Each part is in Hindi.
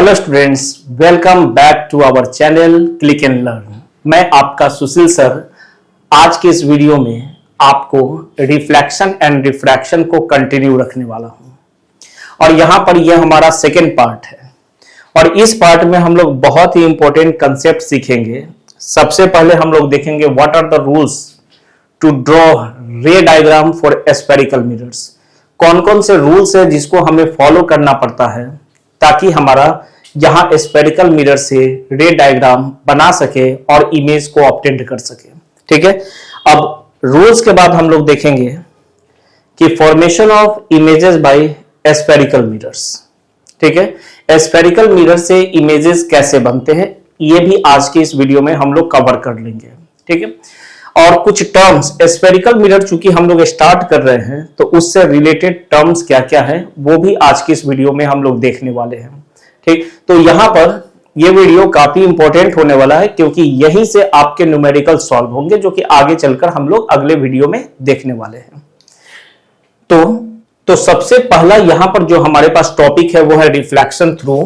Hello students, welcome back to our channel Click and Learn. मैं आपका सुशील सर आज के इस वीडियो में आपको रिफ्लेक्शन एंड रिफ्रैक्शन को कंटिन्यू रखने वाला हूं और यहां पर यह हमारा सेकेंड पार्ट है और इस पार्ट में हम लोग बहुत ही इंपॉर्टेंट कंसेप्ट सीखेंगे। सबसे पहले हम लोग देखेंगे what are the rules to draw ray diagram for spherical mirrors. कौन कौन से रूल्स है जिसको हमें फॉलो करना पड़ता है ताकि हमारा यहां स्फेरिकल मिरर से रे डायग्राम बना सके और इमेज को ऑब्टेन कर सके। ठीक है, अब रूल्स के बाद हम लोग देखेंगे कि formation of images bye spherical mirrors. ठीक है, स्फेरिकल मिरर से इमेजेस कैसे बनते हैं ये भी आज की इस वीडियो में हम लोग कवर कर लेंगे। ठीक है, और कुछ टर्म्स स्फेरिकल मिरर चूंकि हम लोग स्टार्ट कर रहे हैं तो उससे रिलेटेड टर्म्स क्या क्या है वो भी आज की इस वीडियो में हम लोग देखने वाले हैं। ठीक, तो यहां पर ये वीडियो काफी इंपॉर्टेंट होने वाला है क्योंकि यहीं से आपके न्यूमेरिकल सॉल्व होंगे जो कि आगे चलकर हम लोग अगले वीडियो में देखने वाले हैं। तो सबसे पहला यहां पर जो हमारे पास टॉपिक है वो है रिफ्लेक्शन थ्रू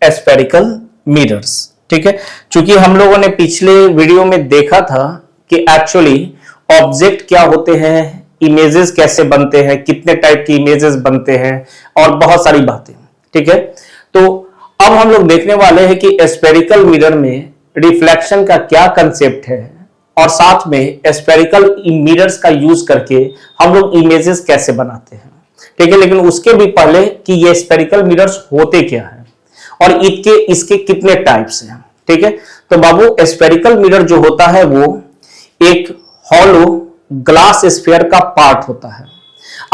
स्फेरिकल मिरर्स। ठीक है, चूंकि हम लोगों ने पिछले वीडियो में देखा था कि एक्चुअली ऑब्जेक्ट क्या होते हैं, इमेजेस कैसे बनते हैं, कितने टाइप की इमेजेस बनते हैं और बहुत सारी बातें। ठीक है, तो अब हम लोग देखने वाले हैं कि स्फेरिकल मिरर में रिफ्लेक्शन का क्या कंसेप्ट है और साथ में स्फेरिकल मिरर्स का यूज करके हम लोग इमेजेस कैसे बनाते हैं। ठीक है, लेकिन उसके भी पहले कि ये स्फेरिकल मिरर्स होते क्या है और इसके कितने टाइप्स हैं। ठीक है, तो बाबू स्फेरिकल मिरर जो होता है वो एक हॉलो ग्लास स्फीयर का पार्ट होता है।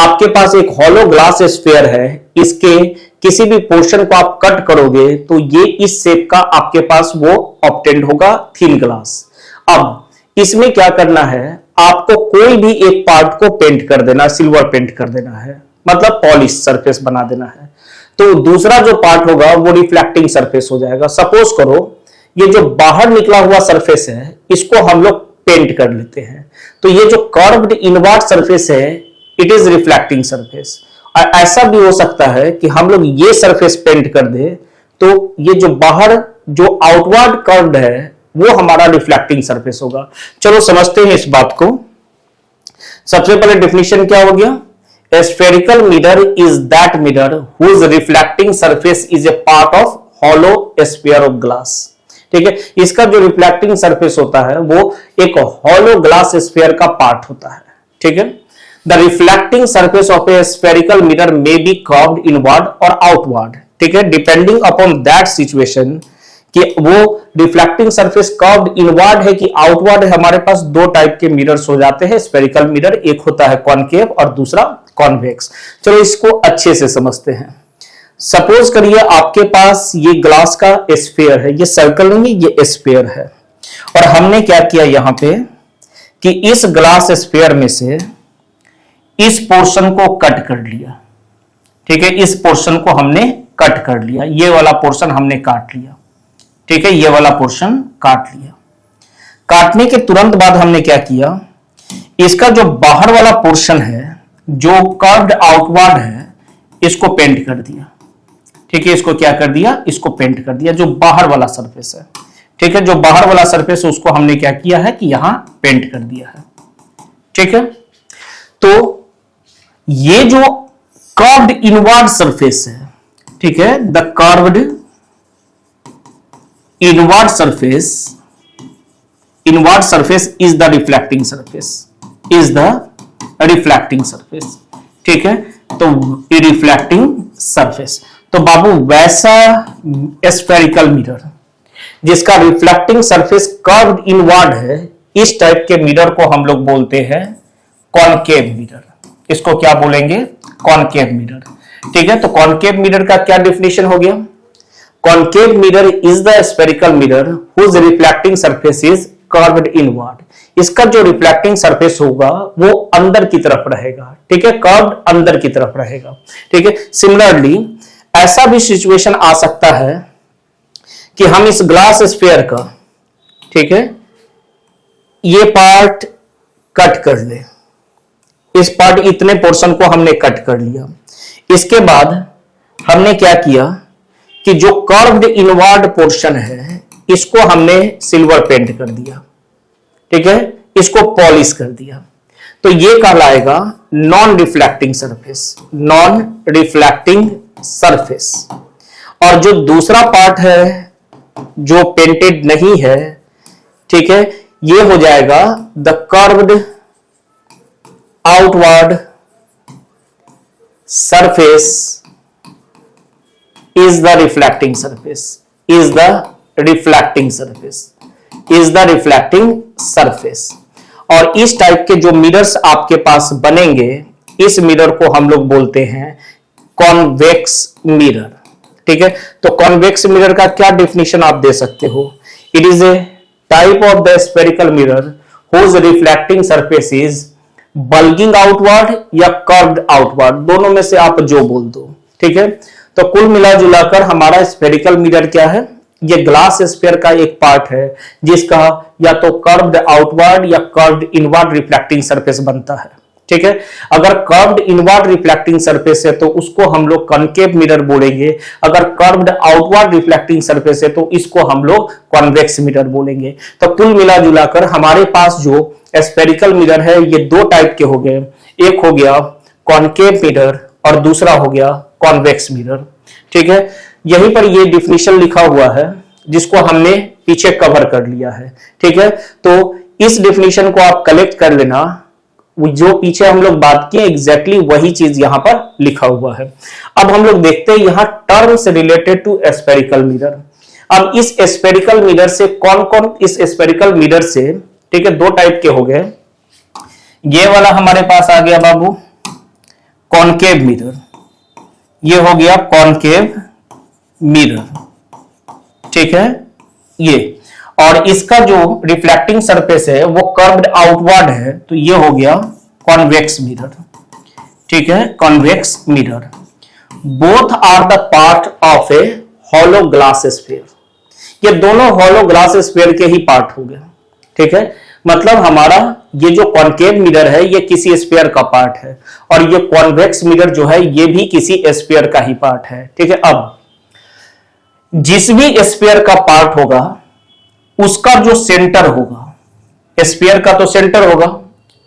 आपके पास एक हॉलो ग्लास स्फीयर है, इसके किसी भी पोर्शन को आप कट करोगे तो ये इस शेप का आपके पास वो ऑब्टेन्ड होगा, थिन ग्लास। अब इसमें क्या करना है, आपको कोई भी एक पार्ट को पेंट कर देना, सिल्वर पेंट कर देना है, मतलब पॉलिश सरफेस बना देना है। तो दूसरा जो पार्ट होगा वो रिफ्लेक्टिंग सरफेस हो जाएगा। सपोज करो ये जो बाहर निकला हुआ सरफेस है इसको हम लोग पेंट कर लेते हैं, तो ये जो कर्व्ड इनवर्ड सरफेस है इट इज रिफ्लेक्टिंग सरफेस। और ऐसा भी हो सकता है कि हम लोग ये सरफेस पेंट कर दे तो ये जो बाहर जो आउटवर्ड कर्व्ड है वो हमारा रिफ्लेक्टिंग सरफेस होगा। चलो समझते हैं इस बात को। सबसे पहले डेफिनेशन क्या हो गया, A spherical mirror is that mirror whose reflecting surface is a part of hollow sphere of glass। ठीक है, इसका जो रिफ्लेक्टिंग सरफेस होता है वो एक हॉलो ग्लास स्फीयर का पार्ट होता है। ठीक है, the reflecting surface of A spherical mirror may be curved inward और आउटवर्ड। ठीक है, डिपेंडिंग अपॉन दैट सिचुएशन कि वो रिफ्लेक्टिंग सरफेस कर्व्ड इनवर्ड है कि आउटवर्ड है। हमारे पास दो टाइप के मिरर्स हो जाते हैं स्फेरिकल मिरर, एक होता है कॉनकेव और दूसरा कॉन्वेक्स। चलो इसको अच्छे से समझते हैं। सपोज करिए आपके पास ये ग्लास का स्फीयर है, ये सर्कल नहीं, ये स्फीयर है और हमने क्या किया यहां पे कि इस ग्लास स्फीयर में से इस पोर्शन को कट कर लिया। ठीक है, इस पोर्शन को हमने कट कर लिया, ये वाला पोर्शन हमने काट लिया। ठीक है, ये वाला पोर्शन काट लिया। काटने के तुरंत बाद हमने क्या किया, इसका जो बाहर वाला पोर्शन है जो कर्व्ड आउटवर्ड है इसको पेंट कर दिया। ठीक है, इसको क्या कर दिया, इसको पेंट कर दिया, जो बाहर वाला सरफेस है। ठीक है, जो बाहर वाला सरफेस है उसको हमने क्या किया है कि यहां पेंट कर दिया है। ठीक है, तो ये जो कर्व्ड इनवर्ड सरफेस है, ठीक है, the curved inward surface is the reflecting surface. ठीक है, तो रिफ्लेक्टिंग सरफेस। तो बाबू वैसा स्फेरिकल मिरर जिसका रिफ्लेक्टिंग सरफेस कर्व्ड इनवर्ड है, इस टाइप के मिरर को हम लोग बोलते हैं कॉनकेव मिरर। इसको क्या बोलेंगे, कॉनकेव मिरर। ठीक है, तो कॉनकेव मिरर का क्या डेफिनेशन हो गया, concave mirror is the spherical mirror whose reflecting surface is curved inward. इसका जो रिफ्लेक्टिंग सरफेस होगा वो अंदर की तरफ रहेगा। ठीक है, कर्व्ड अंदर की तरफ रहेगा। ठीक है, सिमिलरली ऐसा भी सिचुएशन आ सकता है कि हम इस ग्लास स्फीयर का, ठीक है, ये पार्ट कट कर ले, इस पार्ट इतने पोर्शन को हमने कट कर लिया। इसके बाद हमने क्या किया कि जो कर्व्ड इनवर्ड पोर्शन है इसको हमने सिल्वर पेंट कर दिया, ठीक है, इसको पॉलिश कर दिया, तो ये कहलाएगा non reflecting surface, non reflecting surface. और जो दूसरा पार्ट है जो पेंटेड नहीं है, ठीक है, ये हो जाएगा the curved outward surface is the reflecting surface, is the reflecting surface, is the reflecting surface। और इस टाइप के जो मिरर्स आपके पास बनेंगे, इस मिरर को हम लोग बोलते हैं कॉन्वेक्स मिरर, ठीक है। तो कॉन्वेक्स मिरर का क्या डेफिनेशन आप दे सकते हो? It is A type of the spherical mirror whose reflecting surface is bulging outward या curved outward, दोनों में से आप जो बोल दो, ठीक है। तो कुल मिला जुलाकर हमारा स्फेरिकल मिरर क्या है? ये ग्लास स्फीयर का एक पार्ट है जिसका या तो कर्व्ड आउटवर्ड या कर्व्ड इनवर्ड रिफ्लेक्टिंग सरफेस बनता है, ठीक है। अगर कर्व्ड इनवर्ड रिफ्लेक्टिंग सरफेस है तो उसको हम लोग कॉन्केव मिरर बोलेंगे, अगर कर्व्ड आउटवर्ड रिफ्लेक्टिंग सरफेस है तो इसको हम लोग कॉन्वेक्स मिरर बोलेंगे। तो कुल मिला जुलाकर हमारे पास जो स्फेरिकल मिरर है ये दो टाइप के हो गए, एक हो गया कॉन्केव मिरर और दूसरा हो गया कॉन्वेक्स मिरर, ठीक है। यहीं पर ये डिफिनेशन लिखा हुआ है जिसको हमने पीछे कवर कर लिया है, ठीक है। तो इस डिफिनेशन को आप कलेक्ट कर लेना, जो पीछे हम लोग बात किए एग्जैक्टली वही चीज यहां पर लिखा हुआ है। अब हम लोग देखते हैं यहां terms related to spherical mirror. अब इस स्फेरिकल मिरर से कौन कौन, इस स्फेरिकल मिरर से, ठीक है, दो टाइप के हो गए। ये वाला हमारे पास आ गया बाबू कॉनकेव मिरर, ये हो गया कॉनकेव मिरर, ठीक है, ये। और इसका जो रिफ्लेक्टिंग सरफेस है वो कर्व्ड आउटवर्ड है, तो ये हो गया कॉन्वेक्स मिरर, ठीक है, convex mirror. Both are the part of a hollow glass sphere, ये दोनों हॉलो ग्लास स्फीयर के ही पार्ट हो गए, ठीक है। मतलब हमारा ये जो कॉन्केव मिरर है ये किसी स्फीयर का पार्ट है और ये कॉन्वेक्स मिरर जो है ये भी किसी स्फीयर का ही पार्ट है, ठीक है। अब जिस भी स्फीयर का पार्ट होगा उसका जो सेंटर होगा, स्फीयर का तो सेंटर होगा,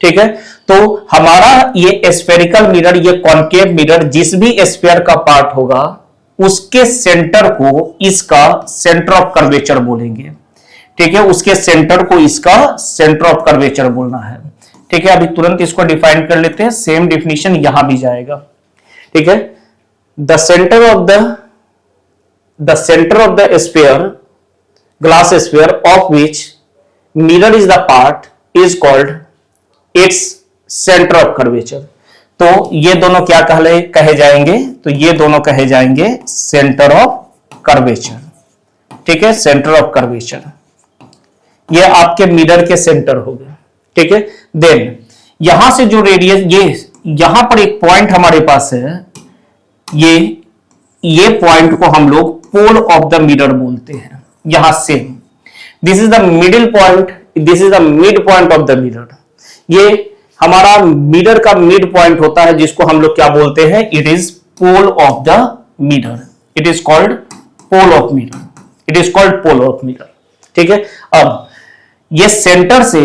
ठीक है। तो हमारा ये स्फेरिकल मिरर, ये कॉन्केव मिरर जिस भी स्फीयर का पार्ट होगा उसके सेंटर को इसका सेंटर ऑफ कर्वेचर बोलेंगे, ठीक है। उसके सेंटर को इसका सेंटर ऑफ कर्वेचर बोलना है, ठीक है। अभी तुरंत इसको डिफाइन कर लेते हैं, सेम डिफिनेशन यहां भी जाएगा, ठीक है। The centre of the sphere, glass sphere of which mirror is the part is called its centre of curvature. तो ये दोनों क्या कहे जाएंगे? तो ये दोनों कहे जाएंगे सेंटर ऑफ कर्वेचर, ठीक है, सेंटर ऑफ कर्वेचर। ये आपके मिरर के सेंटर हो गए, ठीक है। देन यहां से जो रेडियस, ये यहां पर एक पॉइंट हमारे पास है, ये पॉइंट को हम लोग पोल ऑफ द मिरर बोलते हैं। यहां से this is the middle point, this is the mid point of the mirror. ये हमारा मिरर का मिड पॉइंट होता है जिसको हम लोग क्या बोलते हैं? It is pole of the mirror, it is called pole of mirror, it is called pole of mirror, ठीक है। अब ये सेंटर से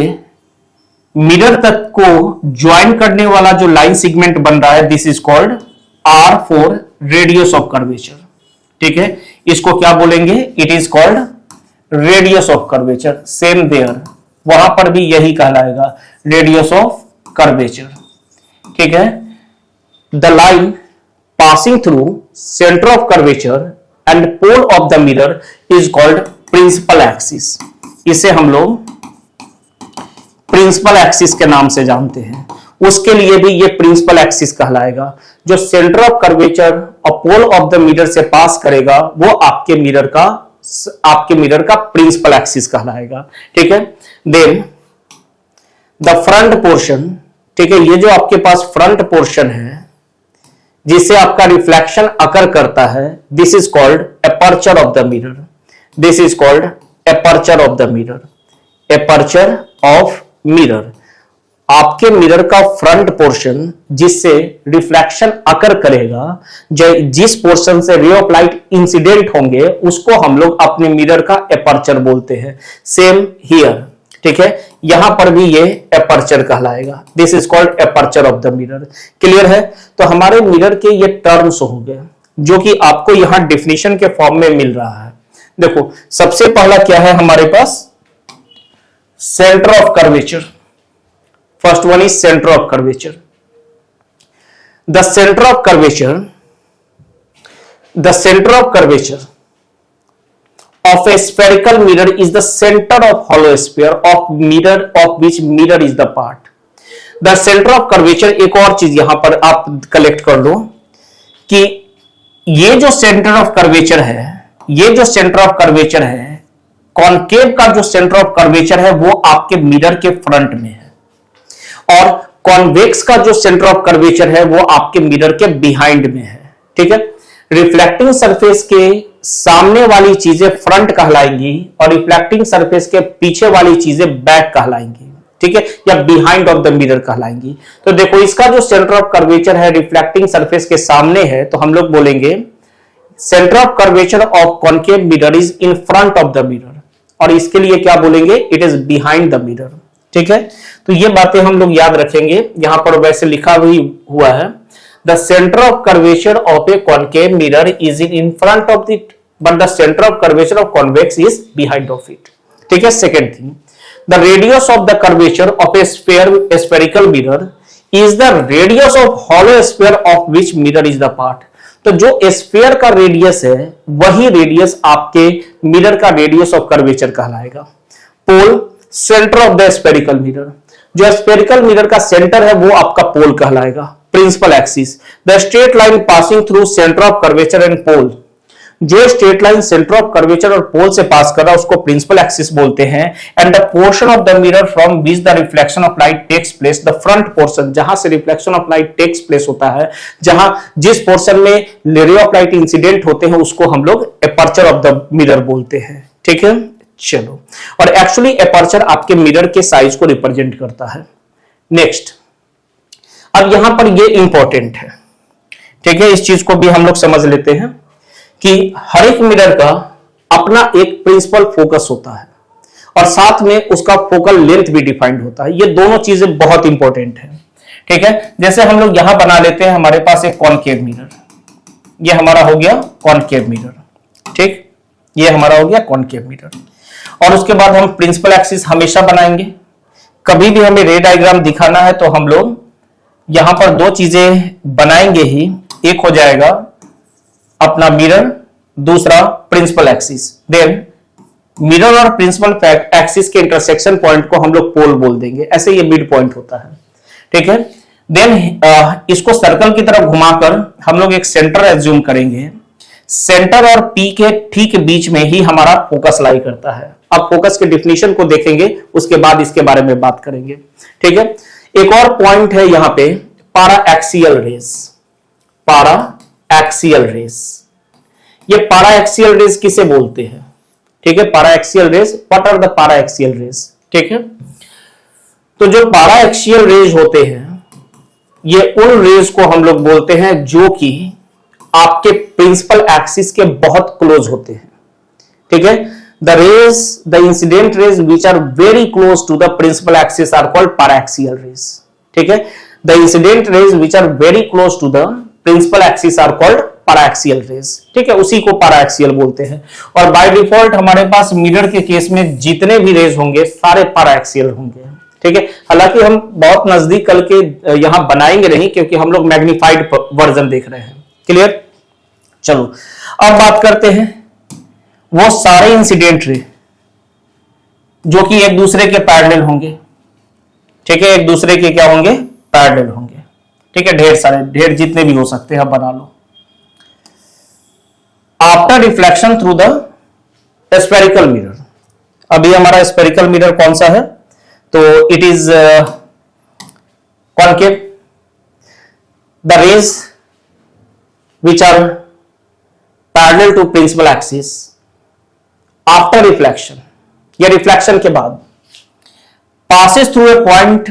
मिरर तक को ज्वाइन करने वाला जो लाइन सेगमेंट बन रहा है this is called R for radius of curvature, ठीक है। इसको क्या बोलेंगे? It is called radius of curvature. Same there, वहां पर भी यही कहलाएगा रेडियस ऑफ कर्वेचर, ठीक है। The line passing through centre of curvature and pole of the mirror is called principal axis. इसे हम लोग प्रिंसिपल एक्सिस के नाम से जानते हैं। उसके लिए भी ये प्रिंसिपल एक्सिस कहलाएगा। जो सेंटर ऑफ कर्वेचर और पोल ऑफ द मिरर से पास करेगा वो आपके मिरर का प्रिंसिपल एक्सिस कहलाएगा, ठीक है। देन द फ्रंट पोर्शन, ठीक है, ये जो आपके पास फ्रंट पोर्शन है जिससे आपका रिफ्लेक्शन अकर करता है, this is called aperture of the mirror, this is called aperture of the mirror, aperture of mirror. आपके मिरर का फ्रंट पोर्शन जिससे रिफ्लेक्शन अकर करेगा, जिस पोर्शन से रे ऑफ लाइट इंसिडेंट होंगे, उसको हम लोग अपने मिरर का एपर्चर बोलते हैं। सेम हियर, ठीक है, यहां पर भी ये एपर्चर कहलाएगा। This is called aperture of the mirror. Clear है? तो हमारे मिरर के ये टर्म्स हो गए जो कि आपको यहां डेफिनेशन के फॉर्म में मिल रहा है। देखो, सबसे पहला क्या है हमारे पास? Centre of curvature. First one is center of curvature. The center of curvature of a spherical mirror is the center of hollow sphere of mirror of which mirror is the part. The center of curvature, एक और चीज यहां पर आप कलेक्ट कर लो कि ये जो सेंटर ऑफ कर्वेचर है, ये जो सेंटर ऑफ कर्वेचर है, कॉनकेव का जो सेंटर ऑफ कर्वेचर है वो आपके मिरर के फ्रंट में है, और कॉन्वेक्स का जो सेंटर ऑफ कर्वेचर है वो आपके मिरर के बिहाइंड में है। ठीक है, रिफ्लेक्टिंग सरफेस के सामने वाली चीजें फ्रंट कहलाएंगी और रिफ्लेक्टिंग सरफेस के पीछे वाली चीजें बैक कहलाएंगी। ठीक है, या बिहाइंड ऑफ द मिरर कहलाएंगी। तो देखो, इसका जो सेंटर ऑफ कर्वेचर है रिफ्लेक्टिंग सरफेस के सामने है, तो हम लोग बोलेंगे centre of curvature of concave mirror is in front of the mirror, और इसके लिए क्या बोलेंगे? It is behind the mirror. ठीक है, तो ये बातें हम लोग याद रखेंगे। यहां पर वैसे लिखा भी हुआ है, the centre of curvature of A concave mirror is in front of it, but the centre of curvature of convex is behind of it. ठीक है, second thing, the radius of the curvature of A spherical mirror is the radius of hollow sphere of which mirror is the part. तो जो स्फीयर का रेडियस है वही रेडियस आपके मिरर का रेडियस ऑफ कर्वेचर कहलाएगा। Pole, centre of the spherical mirror, जो स्फेरिकल मिरर का सेंटर है वो आपका पोल कहलाएगा। Principal axis, the straight line passing through centre of curvature and pole, जो straight line centre of curvature और पोल से पास कर रहा है उसको प्रिंसिपल एक्सिस बोलते हैं। And the portion of the mirror from which the reflection of light takes place, the front portion, जहां से reflection of light takes place होता है, जहां जिस पोर्शन में रे ऑफ लाइट इंसिडेंट होते हैं उसको हम लोग एपर्चर ऑफ द मिरर बोलते हैं। ठीक है, चलो, और एक्चुअली एपर्चर आपके मिरर के साइज को रिप्रेजेंट करता है। नेक्स्ट, अब यहां पर ये इंपॉर्टेंट है। ठीक है, इस चीज को भी हम लोग समझ लेते हैं कि हर एक मिरर का अपना एक प्रिंसिपल फोकस होता है और साथ में उसका फोकल लेंथ भी डिफाइंड होता है। ये दोनों चीजें बहुत इंपॉर्टेंट है। ठीक है, जैसे हम लोग यहां बना लेते हैं, हमारे पास एक कॉनकेव मिरर, ये हमारा हो गया कॉनकेव मिरर। ठीक, ये हमारा हो गया कॉनकेव मिरर, और उसके बाद हम प्रिंसिपल एक्सिस हमेशा बनाएंगे। कभी भी हमें रे डायग्राम दिखाना है तो हम लोग यहां पर दो चीजें बनाएंगे ही, एक हो जाएगा अपना मिरर, दूसरा प्रिंसिपल एक्सिस। देन मिरर और प्रिंसिपल एक्सिस के इंटरसेक्शन पॉइंट को हम लोग पोल बोल देंगे, ऐसे ये मिड पॉइंट होता है। ठीक है, देन इसको सर्कल की तरफ घुमाकर हम लोग एक सेंटर एज्यूम करेंगे। सेंटर और पी के ठीक बीच में ही हमारा फोकस लाई करता है। अब फोकस के डिफिनेशन को देखेंगे, उसके बाद इसके बारे में बात करेंगे। ठीक है, एक और पॉइंट है यहां पे, पारा एक्सियल रेस। पारा एक्सियल रेस, ये पारा एक्सियल रेस किसे बोलते हैं? ठीक है, paraxial rays, what are the paraxial rays? ठीक है, तो जो पारा एक्सियल रेज होते हैं ये उन रेज को हम लोग बोलते हैं जो कि आपके प्रिंसिपल एक्सिस के बहुत क्लोज होते हैं। ठीक है, the rays, the incident rays which are very close to the principal axis are called paraxial rays. ठीक है, the incident rays which are very close to the principal axis are called paraxial rays. ठीक है, उसी को पैराक्सियल बोलते हैं। और बाय डिफॉल्ट हमारे पास मिरर के केस में जितने भी रेज होंगे सारे पैराक्सियल होंगे। ठीक है, हालांकि हम बहुत नजदीक करके यहां बनाएंगे नहीं क्योंकि हम लोग मैग्निफाइड वर्जन देख रहे हैं। क्लियर? चलो, अब बात करते हैं वो सारे इंसिडेंट रे जो कि एक दूसरे के पैरेलल होंगे। ठीक है, एक दूसरे के क्या होंगे? पैरेलल होंगे। ठीक है, ढेर सारे, ढेर जितने भी हो सकते हैं बना लो। After reflection through the spherical mirror, अभी हमारा स्फेरिकल मिरर कौन सा है? तो it is concave. The rays which are parallel to principal axis after reflection, या रिफ्लेक्शन के बाद passes through a point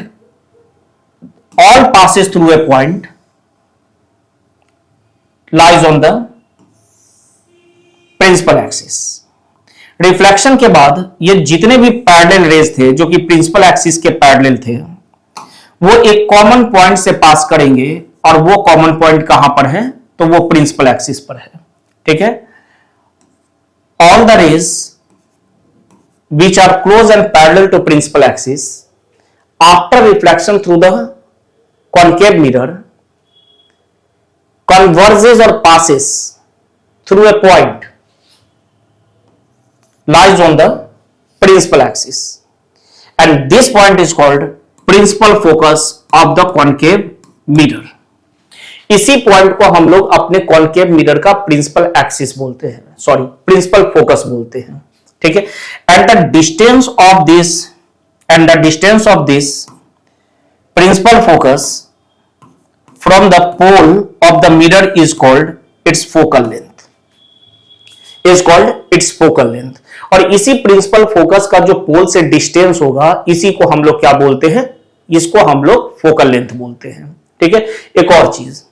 all passes through a point lies on the principal axis. Reflection के बाद ये जितने भी पैरेलल रेज थे जो कि प्रिंसिपल एक्सिस के पैरेलल थे वो एक कॉमन पॉइंट से पास करेंगे और वो कॉमन पॉइंट कहां पर है तो वो प्रिंसिपल एक्सिस पर है। ठीक है, all the rays which are close and parallel to principal axis after reflection through the concave mirror converges or passes through a point lies on the principal axis and this point is called principal focus of the concave mirror। इसी पॉइंट को हम लोग अपने कॉन्केव मिरर का प्रिंसिपल एक्सिस बोलते हैं, सॉरी प्रिंसिपल फोकस बोलते हैं। ठीक है, and the distance of this principal focus from the pole of the mirror is called its focal length, और इसी प्रिंसिपल फोकस का जो पोल से डिस्टेंस होगा इसी को हम लोग क्या बोलते हैं, इसको हम लोग फोकल लेंथ बोलते हैं। ठीक है, एक और चीज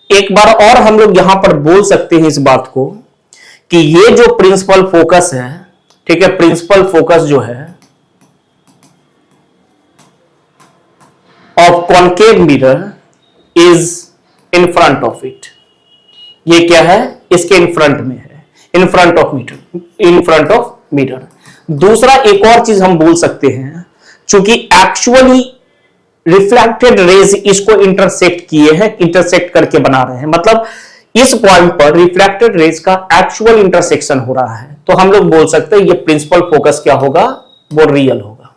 एक बार और हम लोग यहां पर बोल सकते हैं इस बात को कि ये जो प्रिंसिपल फोकस है, ठीक है, प्रिंसिपल फोकस जो है of concave mirror is in front of it. ये क्या है, इसके इन फ्रंट में है, इन फ्रंट ऑफ मिरर। दूसरा एक और चीज हम बोल सकते हैं, चूंकि एक्चुअली रिफ्लेक्टेड रेज इसको इंटरसेक्ट किए हैं, इंटरसेक्ट करके बना रहे हैं, मतलब इस पॉइंट पर रिफ्लेक्टेड रेज का एक्चुअल इंटरसेक्शन हो रहा है, तो हम लोग बोल सकते हैं ये प्रिंसिपल फोकस क्या होगा, वो रियल होगा।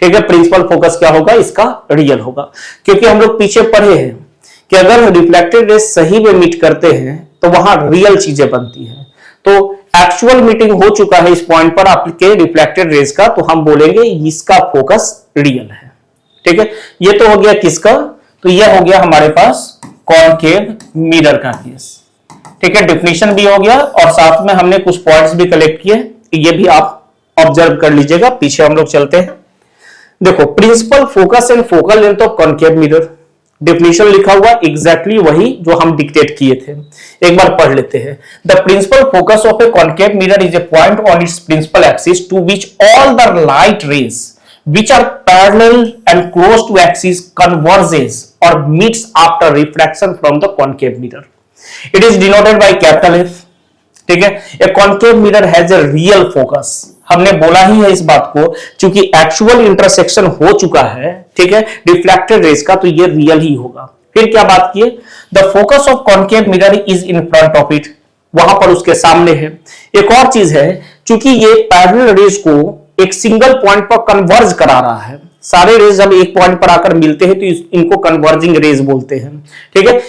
ठीक है, प्रिंसिपल फोकस क्या होगा, इसका रियल होगा, क्योंकि हम लोग पीछे पढ़े हैं कि अगर रिफ्लेक्टेड रेज सही में मीट करते हैं तो वहां रियल चीजें बनती हैं। तो एक्चुअल मीटिंग हो चुका है इस पॉइंट पर आपके रिफ्लेक्टेड रेज का, तो हम बोलेंगे इसका फोकस रियल है। ठीक है, ये तो हो गया किसका, तो ये हो गया हमारे पास कॉन्केव मिरर का केस। ठीक है, डेफिनेशन भी हो गया और साथ में हमने कुछ पॉइंट्स भी कलेक्ट किए, ये भी आप ऑब्जर्व कर लीजिएगा। पीछे हम लोग चलते हैं। देखो, principal focus and focal length of concave mirror, definition लिखा हुआ एग्जैक्टली वही जो हम डिक्टेट किए थे, एक बार पढ़ लेते हैं। The principal focus of a concave mirror is a point on its principal axis to which all the light rays which are parallel and close to axis converges or meets after refraction from the concave mirror. It is denoted by capital F. ठीक है, a concave mirror has a real focus. हमने बोला ही है इस बात को, क्योंकि एक्चुअल इंटरसेक्शन हो चुका है, ठीक है, रिफ्लेक्टेड रेज का, तो ये रियल ही होगा। फिर क्या बात की, the focus of concave mirror is in front of it, वहां पर उसके सामने है। एक और चीज है, चूंकि ये पैरेलल रेज को एक सिंगल पॉइंट पर कन्वर्ज करा रहा है, सारे रेज जब एक पॉइंट पर आकर मिलते हैं तो इनको कन्वर्जिंग रेज बोलते हैं। ठीक है,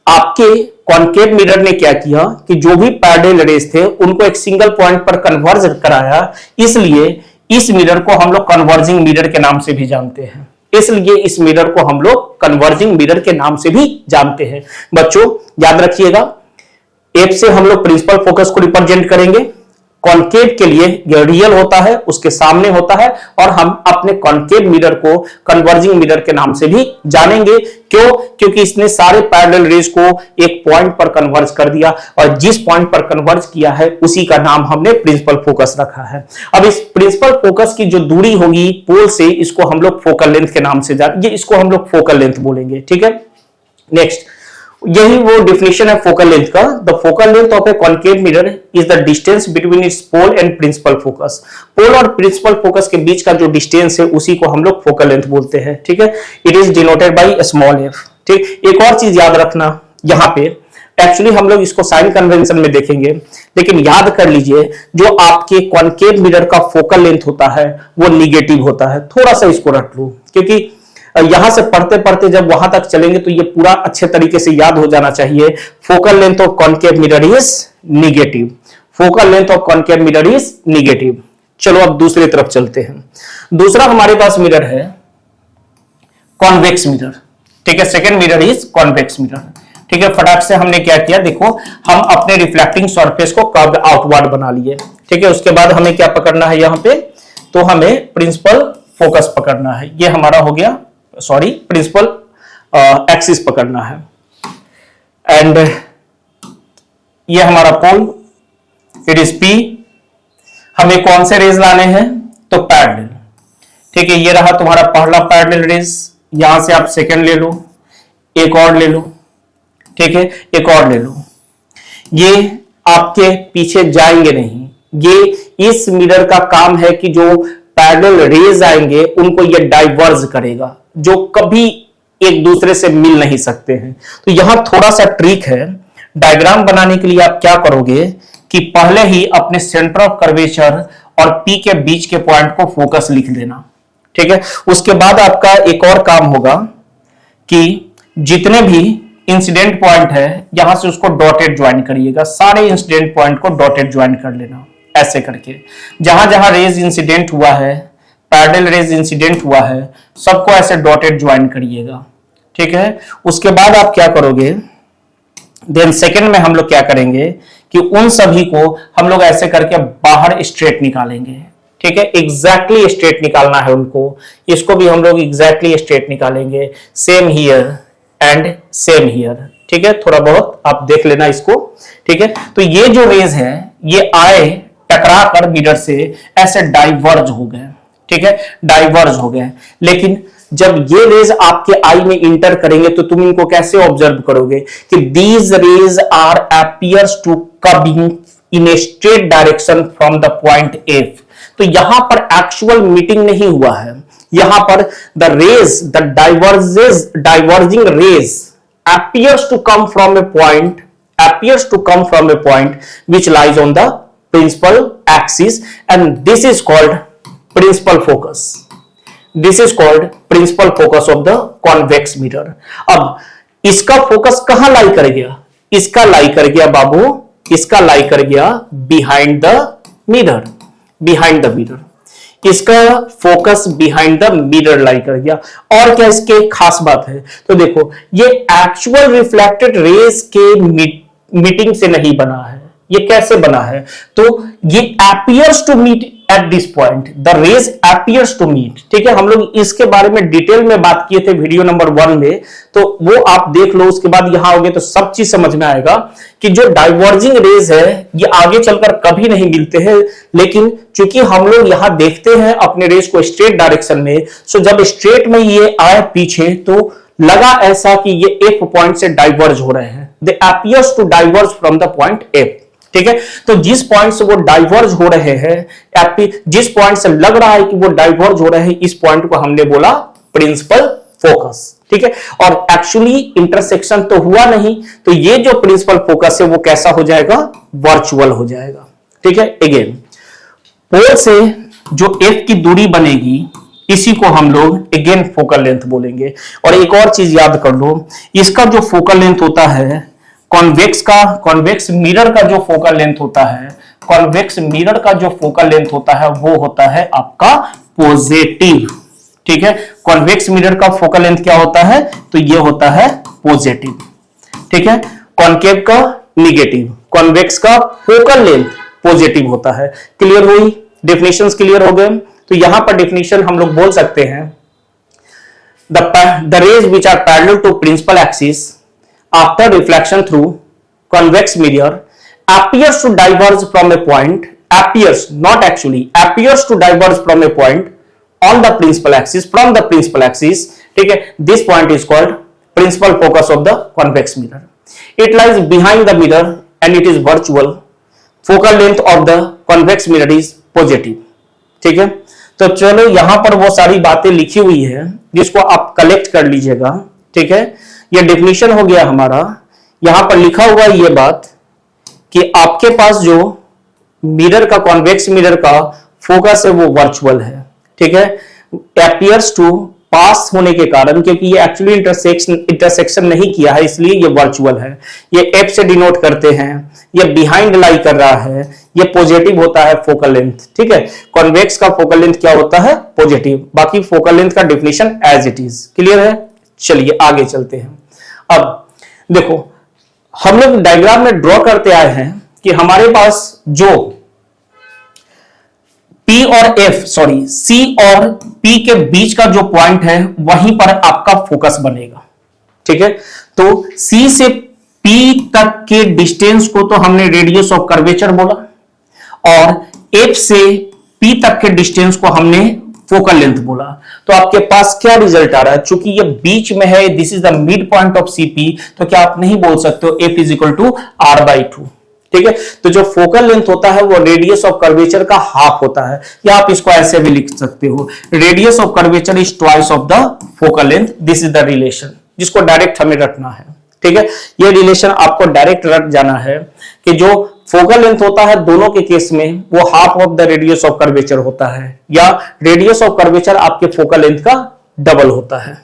आपके कॉन्केव मिरर ने क्या किया कि जो भी पैरेलल रेज थे उनको एक सिंगल पॉइंट पर कन्वर्ज कराया, इसलिए इस मिरर को हम लोग कन्वर्जिंग मिरर के नाम से भी जानते हैं। इसलिए इस मिरर को हम लोग कन्वर्जिंग मिरर के नाम से भी जानते हैं। बच्चों याद रखिएगा, एफ से हम लोग प्रिंसिपल फोकस को रिप्रेजेंट करेंगे, कॉन्केव के लिए यह रियल होता है, उसके सामने होता है, और हम अपने कॉन्केव मिरर को कन्वर्जिंग मिरर के नाम से भी जानेंगे। क्यों, क्योंकि इसने सारे पैरेलल रेज को एक पॉइंट पर कन्वर्ज कर दिया, और जिस पॉइंट पर कन्वर्ज किया है उसी का नाम हमने प्रिंसिपल फोकस रखा है। अब इस प्रिंसिपल फोकस की जो दूरी होगी पोल से, इसको हम लोग फोकल लेंथ के नाम से जानेंगे, इसको हम लोग फोकल लेंथ बोलेंगे। ठीक है, नेक्स्ट, यही वो डिफिनेशन है फोकल लेंथ का। The focal length of a concave mirror is the distance between its pole and principal focus. Pole और प्रिंसिपल फोकस के बीच का जो डिस्टेंस है उसी को हम लोग फोकल लेंथ बोलते हैं। ठीक है, it is denoted by small F. ठीक, एक और चीज याद रखना, यहाँ पे एक्चुअली हम लोग इसको साइन कन्वेंशन में देखेंगे, लेकिन याद कर लीजिए जो आपके कॉन्केव मिरर का फोकल लेंथ होता है वो निगेटिव होता है। थोड़ा सा इसको रख लो, क्योंकि यहां से पढ़ते पढ़ते जब वहां तक चलेंगे तो ये पूरा अच्छे तरीके से याद हो जाना चाहिए। Focal length of concave mirror is negative, focal length of concave mirror is negative. चलो अब दूसरी तरफ चलते हैं। दूसरा हमारे पास मिरर है कॉन्वेक्स मिरर। ठीक है, second mirror is convex mirror. ठीक है, फटाक से हमने क्या किया, देखो हम अपने रिफ्लेक्टिंग सरफेस को कर्व आउटवर्ड बना लिए। ठीक है, उसके बाद हमें क्या पकड़ना है यहाँ पे, तो हमें प्रिंसिपल फोकस पकड़ना है। ये हमारा हो गया सॉरी प्रिंसिपल एक्सिस पकड़ना है। एंड ये हमारा पोल, इट इज P। हमें कौन से रेज लाने हैं? तो पैरेलल। ठीक है, ये रहा तुम्हारा पहला पैरेलल रेज, यहां से आप सेकंड ले लो, एक और ले लो, ठीक है, एक और ले लो। ये आपके पीछे जाएंगे नहीं, ये इस मिरर का काम है कि जो पैरेलल रेज आएंगे उनको ये डाइवर्ज करेगा, जो कभी एक दूसरे से मिल नहीं सकते हैं। तो यहां थोड़ा सा ट्रिक है, डायग्राम बनाने के लिए आप क्या करोगे कि पहले ही अपने सेंटर ऑफ कर्वेचर और P के बीच के पॉइंट को फोकस लिख देना। ठीक है, उसके बाद आपका एक और काम होगा कि जितने भी इंसिडेंट पॉइंट है यहां से उसको डॉटेड ज्वाइन करिएगा, सारे इंसिडेंट पॉइंट को डॉटेड ज्वाइन कर लेना, ऐसे करके जहां जहां रेज इंसिडेंट हुआ है, पैरेलल रेज इंसिडेंट हुआ है, सबको ऐसे डॉटेड ज्वाइन करिएगा। ठीक है, उसके बाद आप क्या करोगे, देन सेकंड में हम लोग क्या करेंगे कि उन सभी को हम लोग ऐसे करके बाहर स्ट्रेट निकालेंगे। ठीक है, एग्जैक्टली स्ट्रेट निकालना है उनको, इसको भी हम लोग एग्जैक्टली स्ट्रेट निकालेंगे, same here and same here. ठीक है, थोड़ा बहुत आप देख लेना इसको। ठीक है, तो ये जो रेज है ये आए टकरा कर मिरर से ऐसे डाइवर्ज हो गए। ठीक है, डाइवर्ज हो गए, लेकिन जब ये रेज आपके आई में इंटर करेंगे तो तुम इनको कैसे ऑब्जर्व करोगे कि these rays are appears to coming in a straight direction from the point F। तो यहां पर एक्चुअल मीटिंग नहीं हुआ है, यहां पर the rays, the diverging rays appears to come from a point which lies on the principal axis, and this is called principal focus. This is called principal focus of the convex mirror. अब इसका फोकस कहां लाई कर गया? इसका लाई कर गया बाबू, इसका लाई कर गया behind the mirror, behind the mirror. इसका फोकस बिहाइंड द मिरर लाई कर गया। और क्या इसके खास बात है? तो देखो, ये एक्चुअल रिफ्लेक्टेड रेज के मीटिंग से नहीं बना है, ये कैसे बना है? तो ये appears to meet at this point, the rays appears to meet। ठीक है, हम लोग इसके बारे में डिटेल में बात किए थे वीडियो नंबर 1 में, तो वो आप देख लो, उसके बाद यहां आओगे तो सब चीज समझ में आएगा कि जो डाइवर्जिंग रेज है ये आगे चलकर कभी नहीं मिलते हैं, लेकिन चूंकि हम लोग यहां देखते हैं अपने रेज को स्ट्रेट डायरेक्शन में, सो जब स्ट्रेट में ये आए पीछे तो लगा ऐसा कि ये F पॉइंट से डाइवर्ज हो रहे हैं, दे appears to diverge from the point F। ठीक है, तो जिस पॉइंट से वो डाइवर्ज हो रहे हैं, जिस पॉइंट से लग रहा है कि वो डाइवर्ज हो रहे हैं, इस पॉइंट को हमने बोला प्रिंसिपल फोकस। ठीक है, और एक्चुअली इंटरसेक्शन तो हुआ नहीं, तो ये जो प्रिंसिपल फोकस है वो कैसा हो जाएगा? वर्चुअल हो जाएगा। ठीक है, अगेन पोल से जो F की दूरी बनेगी इसी को हम लोग अगेन फोकल लेंथ बोलेंगे। और एक और चीज याद कर लो, इसका जो फोकल लेंथ होता है कॉन्वेक्स मिरर का जो फोकल लेंथ होता है, कॉन्वेक्स मिरर का जो फोकल लेंथ होता है वो होता है आपका पॉजिटिव। ठीक है, कॉन्वेक्स मिरर का फोकल लेंथ क्या होता है? तो ये होता है पॉजिटिव। ठीक है, कॉनकेव का निगेटिव, कॉन्वेक्स का फोकल लेंथ पॉजिटिव होता है। क्लियर हुई? डेफिनेशंस क्लियर हो गए? तो यहां पर डेफिनेशन हम लोग बोल सकते हैं, the rays which are parallel to principal axis after reflection through convex mirror appears to diverge from a point, appears, not actually, appears to diverge from a point on the principal axis, from the principal axis। ठीक है, this point is called principal focus of the convex mirror। It lies behind the mirror and it is virtual। Focal length of the convex mirror is positive। ठीक है, तो चलो यहां पर वो सारी बातें लिखी हुई है जिसको आप कलेक्ट कर लीजिएगा। ठीक है, ये डेफिनेशन हो गया हमारा। यहां पर लिखा हुआ ये बात कि आपके पास जो मिरर का, कॉन्वेक्स मिरर का फोकस है वो वर्चुअल है। ठीक है, अपीयर्स टू पास होने के कारण, क्योंकि ये एक्चुअली इंटरसेक्शन नहीं किया है इसलिए ये वर्चुअल है। ये F से डिनोट करते हैं, ये बिहाइंड लाई कर रहा है, ये पॉजिटिव होता है फोकल लेंथ। ठीक है, कॉन्वेक्स का फोकल लेंथ क्या होता है? पॉजिटिव। बाकी फोकल लेंथ का definition as it is. Clear है? चलिए आगे चलते हैं। अब देखो, हम लोग डायग्राम में ड्रॉ करते आए हैं कि हमारे पास जो P P और F सॉरी C और P के बीच का जो पॉइंट है वहीं पर आपका फोकस बनेगा। ठीक है, तो C से P तक के डिस्टेंस को तो हमने रेडियस ऑफ कर्वेचर बोला, और F से P तक के डिस्टेंस को हमने फोकल लेंथ बोला। तो आपके पास क्या रिजल्ट आ रहा है, चूंकि ये बीच में है, this is the mid point of CP, तो क्या आप नहीं बोल सकते हो F is equal to R/2। ठीक है, तो जो फोकल लेंथ होता है वो रेडियस ऑफ कर्वेचर का हाफ होता है, या आप इसको ऐसे भी लिख सकते हो, radius of curvature is twice of the focal length. This is the relation जिसको डायरेक्ट हमें रखना है। ठीक है, ये रिलेशन आपको डायरेक्ट रख जाना है कि जो फोकल लेंथ होता है दोनों के केस में वो half of the radius of curvature होता है, या रेडियस ऑफ कर्वेचर आपके फोकल लेंथ का डबल होता है।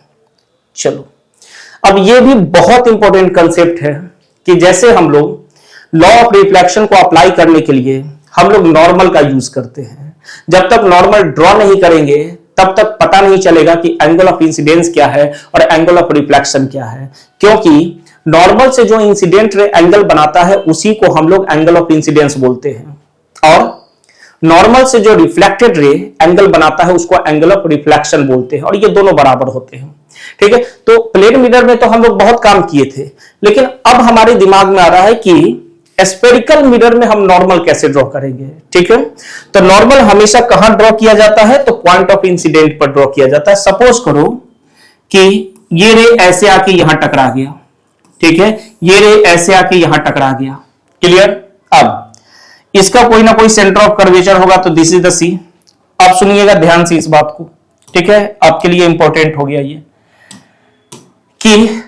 चलो, अब ये भी बहुत इंपॉर्टेंट कंसेप्ट है कि जैसे हम लोग लॉ ऑफ रिफ्लेक्शन को अप्लाई करने के लिए हम लोग नॉर्मल का यूज करते हैं। जब तक नॉर्मल ड्रॉ नहीं करेंगे तब तक पता नहीं चलेगा कि एंगल ऑफ इंसिडेंस क्या है और एंगल ऑफ रिफ्लेक्शन क्या है, क्योंकि नॉर्मल से जो इंसिडेंट रे एंगल बनाता है उसी को हम लोग एंगल ऑफ इंसिडेंस बोलते हैं, और नॉर्मल से जो रिफ्लेक्टेड रे एंगल बनाता है उसको एंगल ऑफ रिफ्लेक्शन बोलते हैं, और ये दोनों बराबर होते हैं। ठीक है, तो प्लेन मिरर में तो हम लोग बहुत काम किए थे, लेकिन अब हमारे दिमाग में आ रहा है कि स्फेरिकल मिरर में हम नॉर्मल कैसे ड्रॉ करेंगे। ठीक है, तो नॉर्मल हमेशा कहां ड्रॉ किया जाता है, तो पॉइंट ऑफ इंसिडेंट पर ड्रॉ किया जाता है। सपोज करो कि ये रे ऐसे आके यहां टकरा गया। ठीक है, ये रे ऐसे आके यहां टकरा गया। क्लियर, अब इसका कोई ना कोई सेंटर ऑफ कर्वेचर होगा, तो दिस इज द C। आप सुनिएगा ध्यान से इस बात को। ठीक है, आपके लिए इंपॉर्टेंट हो गया ये कि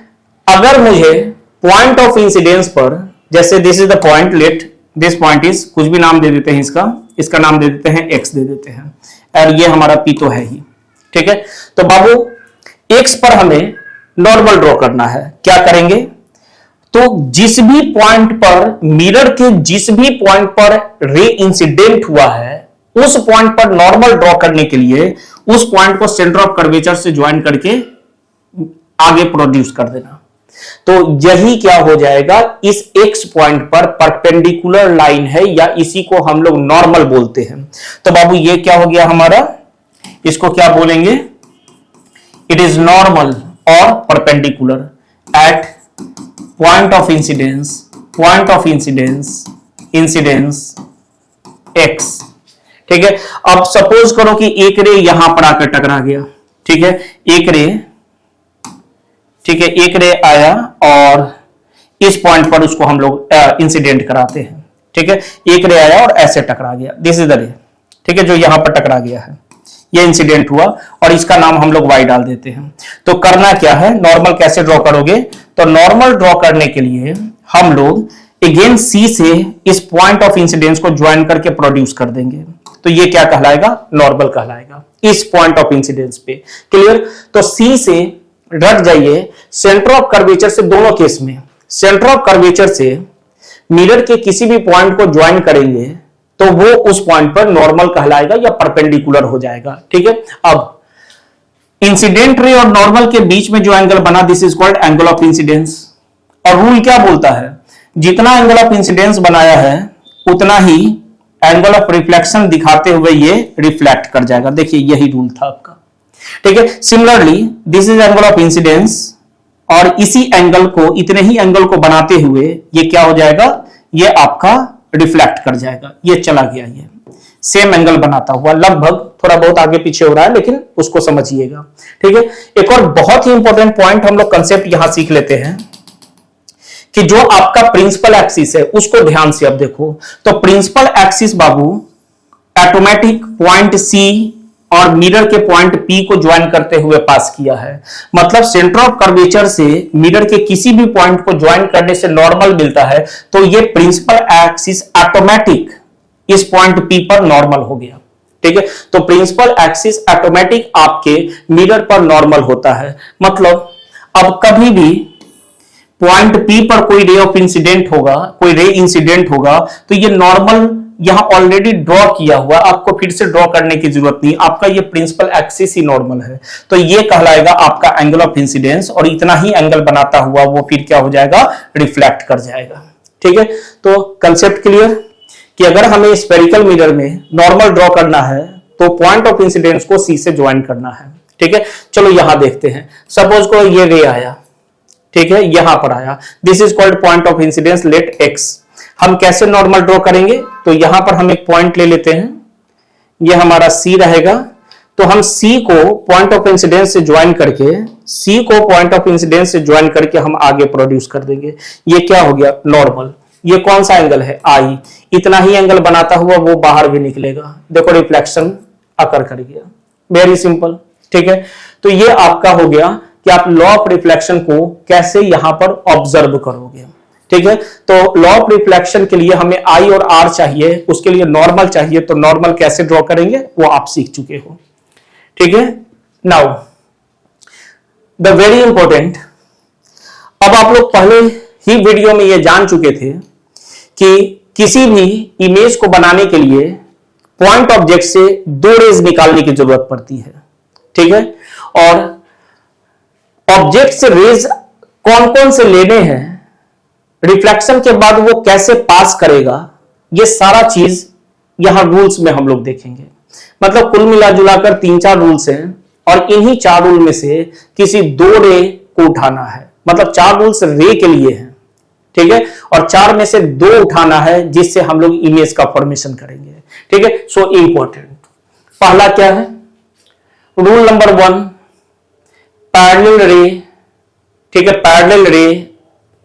अगर मुझे पॉइंट ऑफ इंसिडेंस पर, जैसे this is the point, let this point is, कुछ भी नाम दे देते हैं इसका नाम दे देते हैं X दे देते हैं, और ये हमारा P तो है ही। ठीक है, तो बाबू X पर हमें नॉर्मल ड्रॉ करना है। क्या करेंगे, तो जिस भी पॉइंट पर, मिरर के जिस भी पॉइंट पर रे इंसिडेंट हुआ है उस पॉइंट पर नॉर्मल ड्रॉ करने के लिए उस पॉइंट को सेंटर ऑफ कर्वेचर से ज्वाइन करके आगे प्रोड्यूस कर देना। तो यही क्या हो जाएगा, इस X पॉइंट पर परपेंडिकुलर लाइन है, या इसी को हम लोग नॉर्मल बोलते हैं। तो बाबू ये क्या हो गया हमारा, इसको क्या बोलेंगे, इट इज नॉर्मल और perpendicular eight point of incidence X। ठीक है, अब सपोज करो कि एक रे यहां पर आकर टकरा गया। ठीक है, एक रे आया और इस पॉइंट पर उसको हम लोग इंसिडेंट कराते हैं। ठीक है, एक रे आया और ऐसे टकरा गया, दिस इज द रे। ठीक है, जो यहां पर टकरा गया है ये इंसिडेंट हुआ, और इसका नाम हम लोग Y डाल देते हैं। तो करना क्या है, नॉर्मल कैसे ड्रॉ करोगे, तो नॉर्मल ड्रॉ करने के लिए हम लोग अगेन C से इस पॉइंट ऑफ इंसिडेंस को ज्वाइन करके प्रोड्यूस कर देंगे। तो ये क्या कहलाएगा, नॉर्मल कहलाएगा इस पॉइंट ऑफ इंसिडेंस पे। क्लियर, तो C से रट जाइए, सेंटर ऑफ कर्वेचर से, दोनों केस में सेंटर ऑफ कर्वेचर से मिरर के किसी भी पॉइंट को ज्वाइन करेंगे तो वो उस पॉइंट पर नॉर्मल कहलाएगा या परपेंडिकुलर हो जाएगा। ठीक है, अब इंसिडेंट रे और नॉर्मल के बीच में जो एंगल बना, this is called angle of incidence. और रूल क्या बोलता है, जितना एंगल ऑफ इंसिडेंस बनाया है उतना ही एंगल ऑफ रिफ्लेक्शन दिखाते हुए ये रिफ्लेक्ट कर जाएगा। देखिए यही रूल था आपका। ठीक है, similarly this is angle of incidence, और इसी एंगल को, इतने ही एंगल को बनाते हुए ये क्या हो जाएगा, ये आपका रिफ्लेक्ट कर जाएगा। ये चला गया, ये सेम एंगल बनाता हुआ, लगभग थोड़ा बहुत आगे पीछे हो रहा है लेकिन उसको समझिएगा। ठीक है, एक और बहुत ही इंपॉर्टेंट पॉइंट हम लोग कंसेप्ट यहां सीख लेते हैं कि जो आपका प्रिंसिपल एक्सिस है उसको ध्यान से अब देखो। तो प्रिंसिपल एक्सिस बाबू ऑटोमेटिक पॉइंट C और मिरर के पॉइंट P को ज्वाइन करते हुए पास किया है। मतलब सेंटर ऑफ कर्वेचर से मिरर के किसी भी पॉइंट को ज्वाइन करने से नॉर्मल मिलता है, तो ये प्रिंसिपल एक्सिस ऑटोमेटिक इस पॉइंट P पर नॉर्मल हो गया। ठीक है, तो प्रिंसिपल एक्सिस ऑटोमेटिक आपके मिरर पर नॉर्मल होता है। मतलब अब कभी भी पॉइंट P पर कोई रे ऑफ इंसिडेंट होगा, कोई रे इंसिडेंट होगा, तो ये नॉर्मल यहां ऑलरेडी ड्रॉ किया हुआ, आपको फिर से ड्रॉ करने की जरूरत नहीं, आपका ये प्रिंसिपल एक्सिस ही नॉर्मल है। तो ये कहलाएगा आपका एंगल ऑफ इंसिडेंस, और इतना ही एंगल बनाता हुआ वो फिर क्या हो जाएगा, रिफ्लेक्ट कर जाएगा। ठीक है, तो कंसेप्ट क्लियर कि अगर हमें स्फेरिकल मिरर में नॉर्मल ड्रॉ करना है तो पॉइंट ऑफ इंसिडेंस को सी से ज्वाइन करना है। ठीक है, चलो यहां देखते हैं। सपोज को ये रे आया, ठीक है, यहां पर आया, this is called point of incidence, let X. हम कैसे नॉर्मल ड्रॉ करेंगे, तो यहां पर हम एक पॉइंट ले लेते हैं, ये हमारा सी रहेगा। तो हम सी को पॉइंट ऑफ इंसिडेंस से ज्वाइन करके, सी को पॉइंट ऑफ इंसिडेंस से ज्वाइन करके हम आगे प्रोड्यूस कर देंगे। ये क्या हो गया, नॉर्मल। ये कौन सा एंगल है, आई। इतना ही एंगल बनाता हुआ वो बाहर भी निकलेगा, देखो रिफ्लेक्शन अकर कर गया, वेरी सिंपल। ठीक है, तो ये आपका हो गया कि आप लॉ ऑफ रिफ्लेक्शन को कैसे यहां पर ऑब्जर्व करोगे। ठीक है, तो लॉ ऑफ रिफ्लेक्शन के लिए हमें आई और आर चाहिए, उसके लिए नॉर्मल चाहिए, तो नॉर्मल कैसे ड्रॉ करेंगे वो आप सीख चुके हो। ठीक है, नाउ द वेरी इंपॉर्टेंट, अब आप लोग पहले ही वीडियो में ये जान चुके थे कि किसी भी इमेज को बनाने के लिए पॉइंट ऑब्जेक्ट से दो रेज निकालने की जरूरत पड़ती है। ठीक है, और ऑब्जेक्ट से रेज कौन कौन से लेने हैं, रिफ्लेक्शन के बाद वो कैसे पास करेगा, ये सारा चीज यहां रूल्स में हम लोग देखेंगे। मतलब कुल मिला जुलाकर 3-4 रूल्स हैं, और इन्हीं 4 रूल में से किसी 2 रे को उठाना है। मतलब 4 रूल्स रे के लिए हैं, ठीक है, और 4 में से 2 उठाना है, जिससे हम लोग इमेज का फॉर्मेशन करेंगे। ठीक है, सो इंपॉर्टेंट। पहला क्या है, रूल नंबर 1, पैरेलल रे। ठीक है, parallel ray,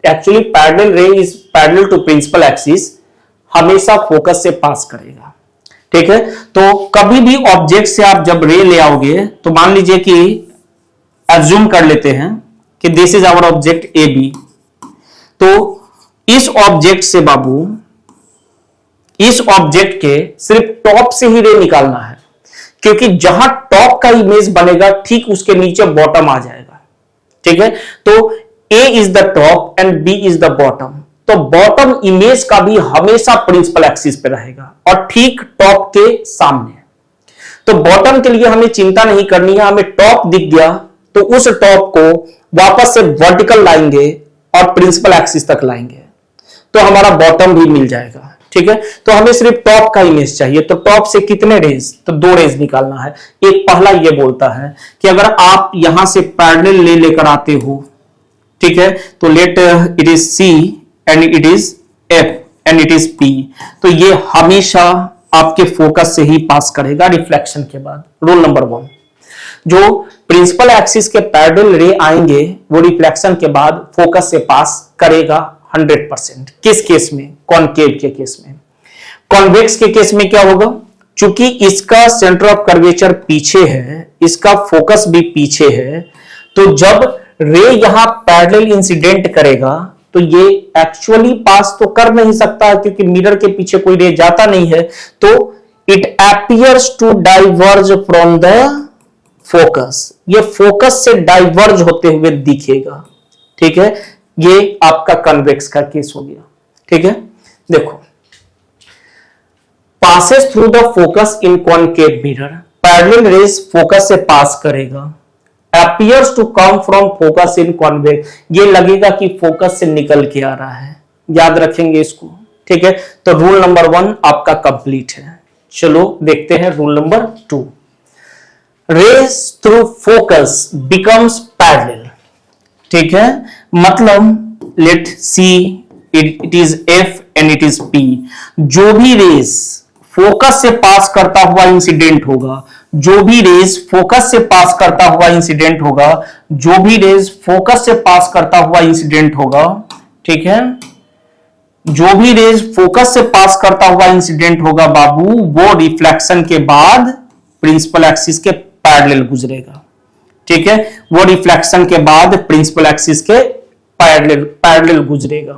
actually parallel ray is parallel to principal axis, हमेशा फोकस से पास करेगा। ठीक है, तो कभी भी ऑब्जेक्ट से आप जब रे ले आओगे, तो मान लीजिए कि अज्यूम कर लेते हैं कि this is our object A B, तो इस ऑब्जेक्ट से बाबू, इस ऑब्जेक्ट के सिर्फ टॉप से ही रे निकालना है, क्योंकि जहां टॉप का इमेज बनेगा ठीक उसके नीचे बॉटम आ जाएगा। ठीक है, तो A is the top and B is the bottom, तो बॉटम इमेज का भी हमेशा प्रिंसिपल एक्सिस पे रहेगा और ठीक टॉप के सामने। तो बॉटम के लिए हमें चिंता नहीं करनी है, हमें टॉप दिख गया तो उस टॉप को वापस से वर्टिकल लाएंगे और प्रिंसिपल एक्सिस तक लाएंगे, तो हमारा बॉटम भी मिल जाएगा। ठीक है, तो हमें सिर्फ टॉप का इमेज चाहिए, तो टॉप से कितने रेज, तो 2 रेज निकालना है। एक पहला ये बोलता है कि अगर आप यहां से पैरेलल ले लेकर आते हो, ठीक है, तो let it is C and it is F and it is P, तो ये हमेशा आपके फोकस से ही पास करेगा रिफ्लेक्शन के बाद। रूल नंबर 1, जो प्रिंसिपल एक्सिस के पैरेलल रे आएंगे वो रिफ्लेक्शन के बाद फोकस से पास करेगा 100%। किस केस में, कॉनकेव के केस में। कॉन्वेक्स के केस में क्या होगा, चूंकि इसका सेंटर ऑफ कर्वेचर पीछे है, इसका फोकस भी पीछे है, तो जब रे यहां पैरेलल इंसिडेंट करेगा तो ये एक्चुअली पास तो कर नहीं सकता, क्योंकि मिरर के पीछे कोई रे जाता नहीं है, तो it appears to diverge from the focus, ये फोकस से डाइवर्ज होते हुए दिखेगा। ठीक है, ये आपका कन्वेक्स का केस हो गया। ठीक है, देखो, passes through the focus in concave mirror, parallel raise focus से पास करेगा। appears to come from focus in convex, ये लगेगा कि फोकस से निकल के आ रहा है, याद रखेंगे इसको। ठीक है, तो रूल नंबर 1 आपका कंप्लीट है। चलो देखते हैं rule number 2, rays through focus becomes parallel. ठीक है, मतलब let C it is F and it is P, जो भी रेज फोकस से पास करता हुआ इंसिडेंट होगा, जो भी रेज फोकस से पास करता हुआ इंसिडेंट होगा, जो भी रेज फोकस से पास करता हुआ इंसिडेंट होगा, ठीक है, जो भी रेज फोकस से पास करता हुआ इंसिडेंट होगा बाबू, वो रिफ्लेक्शन के बाद प्रिंसिपल एक्सिस के पैरेलल गुजरेगा। ठीक है, वो रिफ्लेक्शन के बाद प्रिंसिपल एक्सिस के पैरेलल गुजरेगा।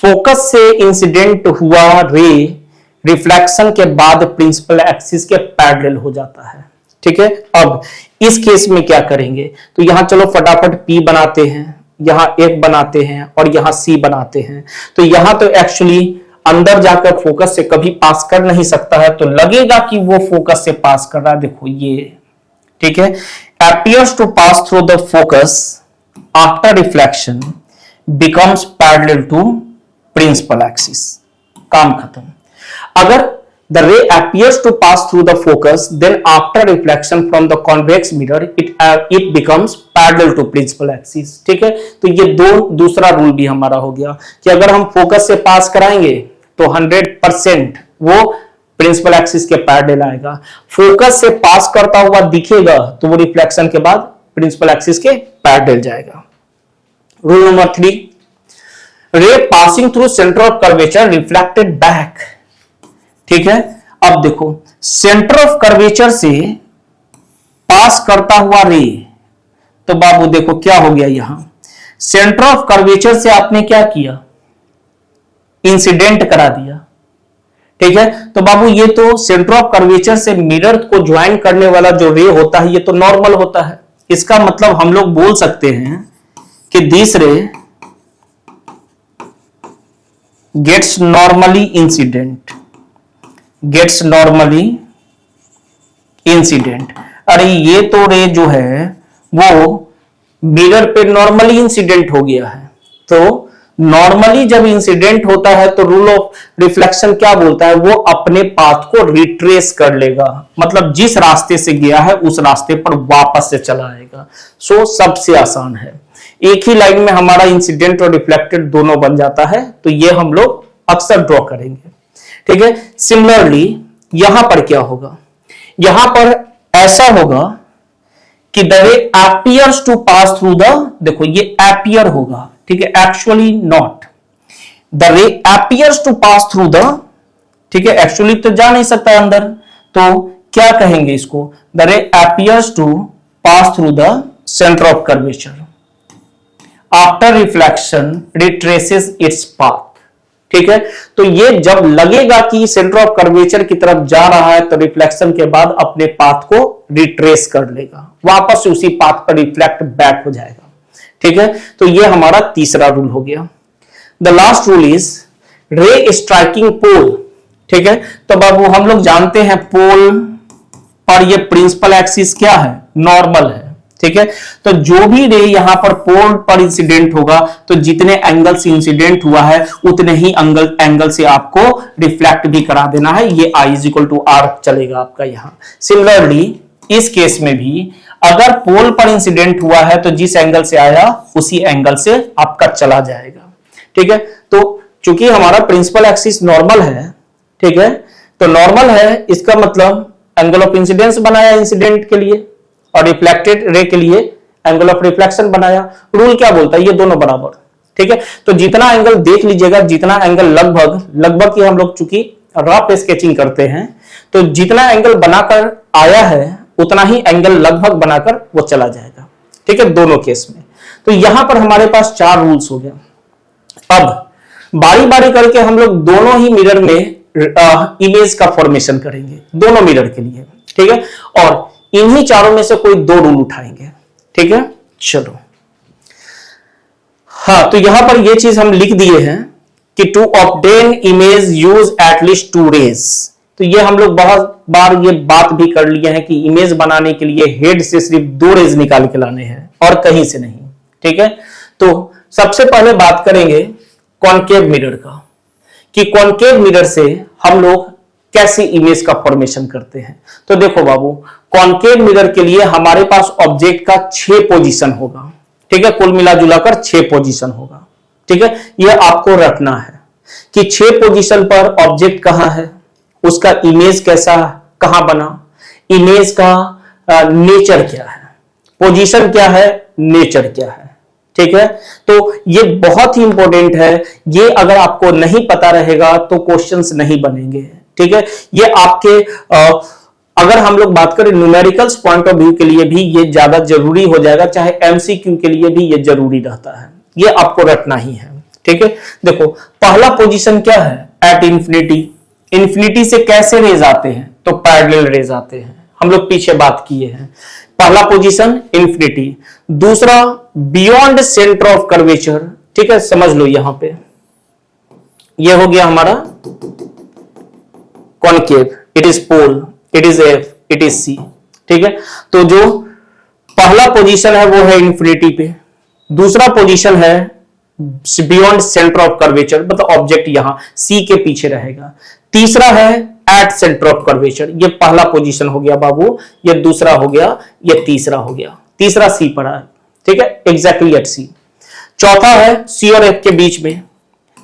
फोकस से इंसिडेंट हुआ रे रिफ्लेक्शन के बाद प्रिंसिपल एक्सिस के पैरेलल हो जाता है। ठीक है, अब इस केस में क्या करेंगे, तो यहां चलो फटाफट P बनाते हैं, यहां F बनाते हैं और यहां C बनाते हैं। तो यहां तो एक्चुअली अंदर जाकर फोकस से कभी पास कर नहीं सकता है, तो लगेगा कि वो फोकस से पास कर रहा है, देखो ये। ठीक है, appears to pass through the focus after reflection becomes parallel to principal axis, काम खत्म। अगर the ray appears to pass through the focus, then after reflection from the convex mirror it becomes parallel to principal axis। ठीक है, तो ये दूसरा रूल भी हमारा हो गया कि अगर हम फोकस से पास कराएंगे तो 100% वो प्रिंसिपल एक्सिस के पैरेलल आएगा। फोकस से पास करता हुआ दिखेगा तो वो रिफ्लेक्शन के बाद प्रिंसिपल एक्सिस के पैरेलल जाएगा। रूल नंबर 3, रे passing through centre of curvature reflected back. ठीक है, अब देखो सेंटर ऑफ कर्वेचर से पास करता हुआ रे, तो बाबू देखो क्या हो गया, यहां सेंटर ऑफ कर्वेचर से आपने क्या किया, इंसिडेंट करा दिया। ठीक है, तो बाबू ये तो सेंटर ऑफ कर्वेचर से मिरर को ज्वाइन करने वाला जो रे होता है ये तो नॉर्मल होता है। इसका मतलब हम लोग बोल सकते हैं कि दिस रे गेट्स नॉर्मली इंसिडेंट। अरे ये तो रे जो है वो मिरर पे नॉर्मली इंसिडेंट हो गया है। तो नॉर्मली जब इंसिडेंट होता है तो रूल ऑफ रिफ्लेक्शन क्या बोलता है, वो अपने पाथ को रिट्रेस कर लेगा, मतलब जिस रास्ते से गया है उस रास्ते पर वापस से चला आएगा। सो सबसे आसान है, एक ही लाइन में हमारा इंसिडेंट और रिफ्लेक्टेड दोनों बन जाता है, तो ये हम लोग अक्सर ड्रॉ करेंगे। ठीक है, सिमिलरली यहां पर क्या होगा, यहां पर ऐसा होगा कि the ray appears to pass through the, देखो ये अपीयर होगा, ठीक है, actually not, the ray appears to pass through the, ठीक है, एक्चुअली तो जा नहीं सकता अंदर, तो क्या कहेंगे इसको, the ray appears to pass through the centre of curvature, after reflection retraces its path. ठीक है, तो ये जब लगेगा कि सेंटर ऑफ कर्वेचर की तरफ जा रहा है तो रिफ्लेक्शन के बाद अपने पाथ को रिट्रेस कर लेगा, वापस से उसी पाथ पर रिफ्लेक्ट बैक हो जाएगा। ठीक है, तो ये हमारा तीसरा रूल हो गया। द लास्ट रूल इज रे स्ट्राइकिंग पोल। ठीक है, तो बाबू हम लोग जानते हैं पोल पर ये प्रिंसिपल एक्सिस क्या है, नॉर्मल है। ठीक है, तो जो भी रे यहां पर पोल पर इंसिडेंट होगा तो जितने एंगल से इंसिडेंट हुआ है उतने ही एंगल से आपको रिफ्लेक्ट भी करा देना है। ये I = R चलेगा आपका यहां। सिमिलरली इस केस में भी अगर पोल पर इंसिडेंट हुआ है तो जिस एंगल से आया उसी एंगल से आपका चला जाएगा। ठीक है, तो चूंकि हमारा प्रिंसिपल एक्सिस नॉर्मल है, ठीक है, तो नॉर्मल है इसका मतलब एंगल ऑफ इंसिडेंस बनाया इंसिडेंट के लिए और रिफ्लेक्टेड रे के लिए एंगल ऑफ रिफ्लेक्शन बनाया। रूल क्या बोलता है, ये दोनों बराबर। ठीक है, तो जितना एंगल देख लीजिएगा, जितना एंगल लगभग की हम लोग चूंकि रफ स्केचिंग करते हैं तो जितना एंगल बनाकर आया है उतना ही एंगल लगभग बनाकर वो चला जाएगा। ठीक है, दोनों केस में। तो यहां पर हमारे पास 4 रूल्स हो गए। अब बारी बारी करके हम लोग दोनों ही मिरर में इमेज का फॉर्मेशन करेंगे, दोनों मिरर के लिए। ठीक है, और इन्हीं चारों में से कोई 2 रूल उठाएंगे। ठीक है, चलो, हाँ, तो यहां पर ये चीज हम लिख दिए हैं कि to obtain image use at least 2 rays. तो ये हम लोग बहुत बार ये बात भी कर लिए हैं कि इमेज बनाने के लिए हेड से सिर्फ 2 रेज निकाल के लाने हैं और कहीं से नहीं। ठीक है, तो सबसे पहले बात करेंगे कॉनकेव मिरर का, कि कॉनकेव मिरर से हम लोग कैसे इमेज का फॉर्मेशन करते हैं। तो देखो बाबू, कॉनकेव मिरर के लिए हमारे पास ऑब्जेक्ट का 6 पोजीशन होगा। ठीक है, कुल मिला जुलाकर 6 पोजीशन होगा। ठीक है, यह आपको रखना है कि 6 पोजीशन पर ऑब्जेक्ट कहां है, उसका इमेज कैसा, कहां बना, इमेज का नेचर क्या है, पोजीशन क्या है, नेचर क्या है। ठीक है, तो ये बहुत ही इंपॉर्टेंट है। ये अगर आपको नहीं पता रहेगा तो क्वेश्चंस नहीं बनेंगे। ठीक है, ये आपके अगर हम लोग बात करें न्यूमेरिकल्स पॉइंट ऑफ व्यू के लिए भी ये ज्यादा जरूरी हो जाएगा, चाहे एमसीक्यू के लिए भी ये जरूरी रहता है, ये आपको रखना ही है। ठीक है, देखो पहला पोजीशन क्या है, एट इंफिनिटी। इंफिनिटी से कैसे रेज आते हैं, तो पैरेलल रेज आते हैं, हम लोग पीछे बात किए हैं। पहला पोजीशन इंफिनिटी। दूसरा बियॉन्ड सेंटर ऑफ कर्वेचर। ठीक है, समझ लो यहां पे ये हो गया हमारा concave, it is pole, it is F, it is C. ठीक है, तो जो पहला पोजीशन है वो है इंफिनिटी पे, दूसरा पोजीशन है बियॉन्ड सेंटर ऑफ कर्वेचर, मतलब ऑब्जेक्ट यहां सी के पीछे रहेगा, तीसरा है एट सेंटर ऑफ कर्वेचर। ये पहला पोजीशन हो गया बाबू, ये दूसरा हो गया, ये तीसरा हो गया, तीसरा सी पड़ा है, ठीक है, एग्जैक्टली एट सी। चौथा है सी और एफ के बीच में,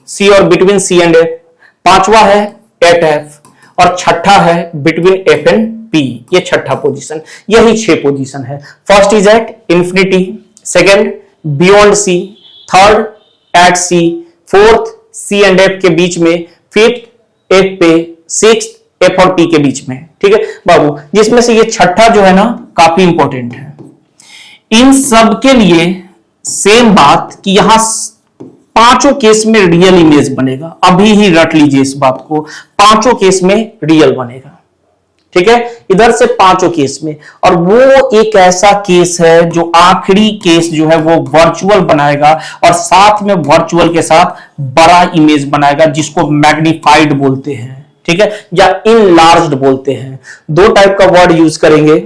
सी और बिटवीन सी एंड एफ। पांचवा है एट एफ, और छठा है बिटवीन एफ एंड पी, ये छठा पोजीशन। यही 6 पोजीशन है। First is at infinity, second beyond C, third at C, fourth C and F के बीच में, फिफ्थ एफ पे, सिक्स्थ एफ और पी के बीच में, ठीक है बाबू। जिसमें से ये छठा जो है ना काफी इंपॉर्टेंट है। इन सब के लिए सेम बात कि यहां पांचों केस में रियल इमेज बनेगा। अभी ही रट लीजिए इस बात को, पांचों केस में रियल बनेगा, ठीक है, इधर से पांचों केस में। और वो एक ऐसा केस है जो आखिरी केस जो है वो वर्चुअल बनाएगा, और साथ में वर्चुअल के साथ बड़ा इमेज बनाएगा, जिसको मैग्नीफाइड बोलते हैं, ठीक है, या इनलार्ज्ड बोलते हैं। 2 टाइप का वर्ड यूज करेंगे।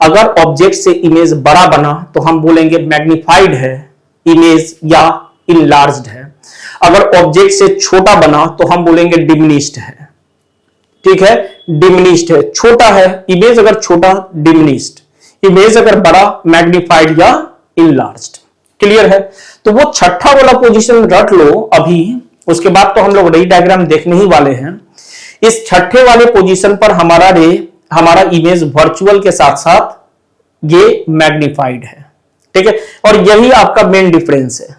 अगर ऑब्जेक्ट से इमेज बड़ा बना तो हम बोलेंगे मैग्नीफाइड है इमेज या इनलार्ज्ड है। अगर ऑब्जेक्ट से छोटा बना तो हम बोलेंगे डिमिनिश्ड है, ठीक है, डिमिनिश्ड है, छोटा है इमेज, अगर छोटा डिमिनिश्ड, इमेज अगर बड़ा मैग्नीफाइड या इनलार्ज्ड। क्लियर है? तो वो छठा वाला पोजीशन रट लो अभी, उसके बाद तो हम लोग रे डायग्राम देखने ही वाले हैं। इस छठे वाले पोजीशन पर हमारा इमेज वर्चुअल के साथ साथ ये मैग्नीफाइड है, ठीक है, और यही आपका मेन डिफरेंस है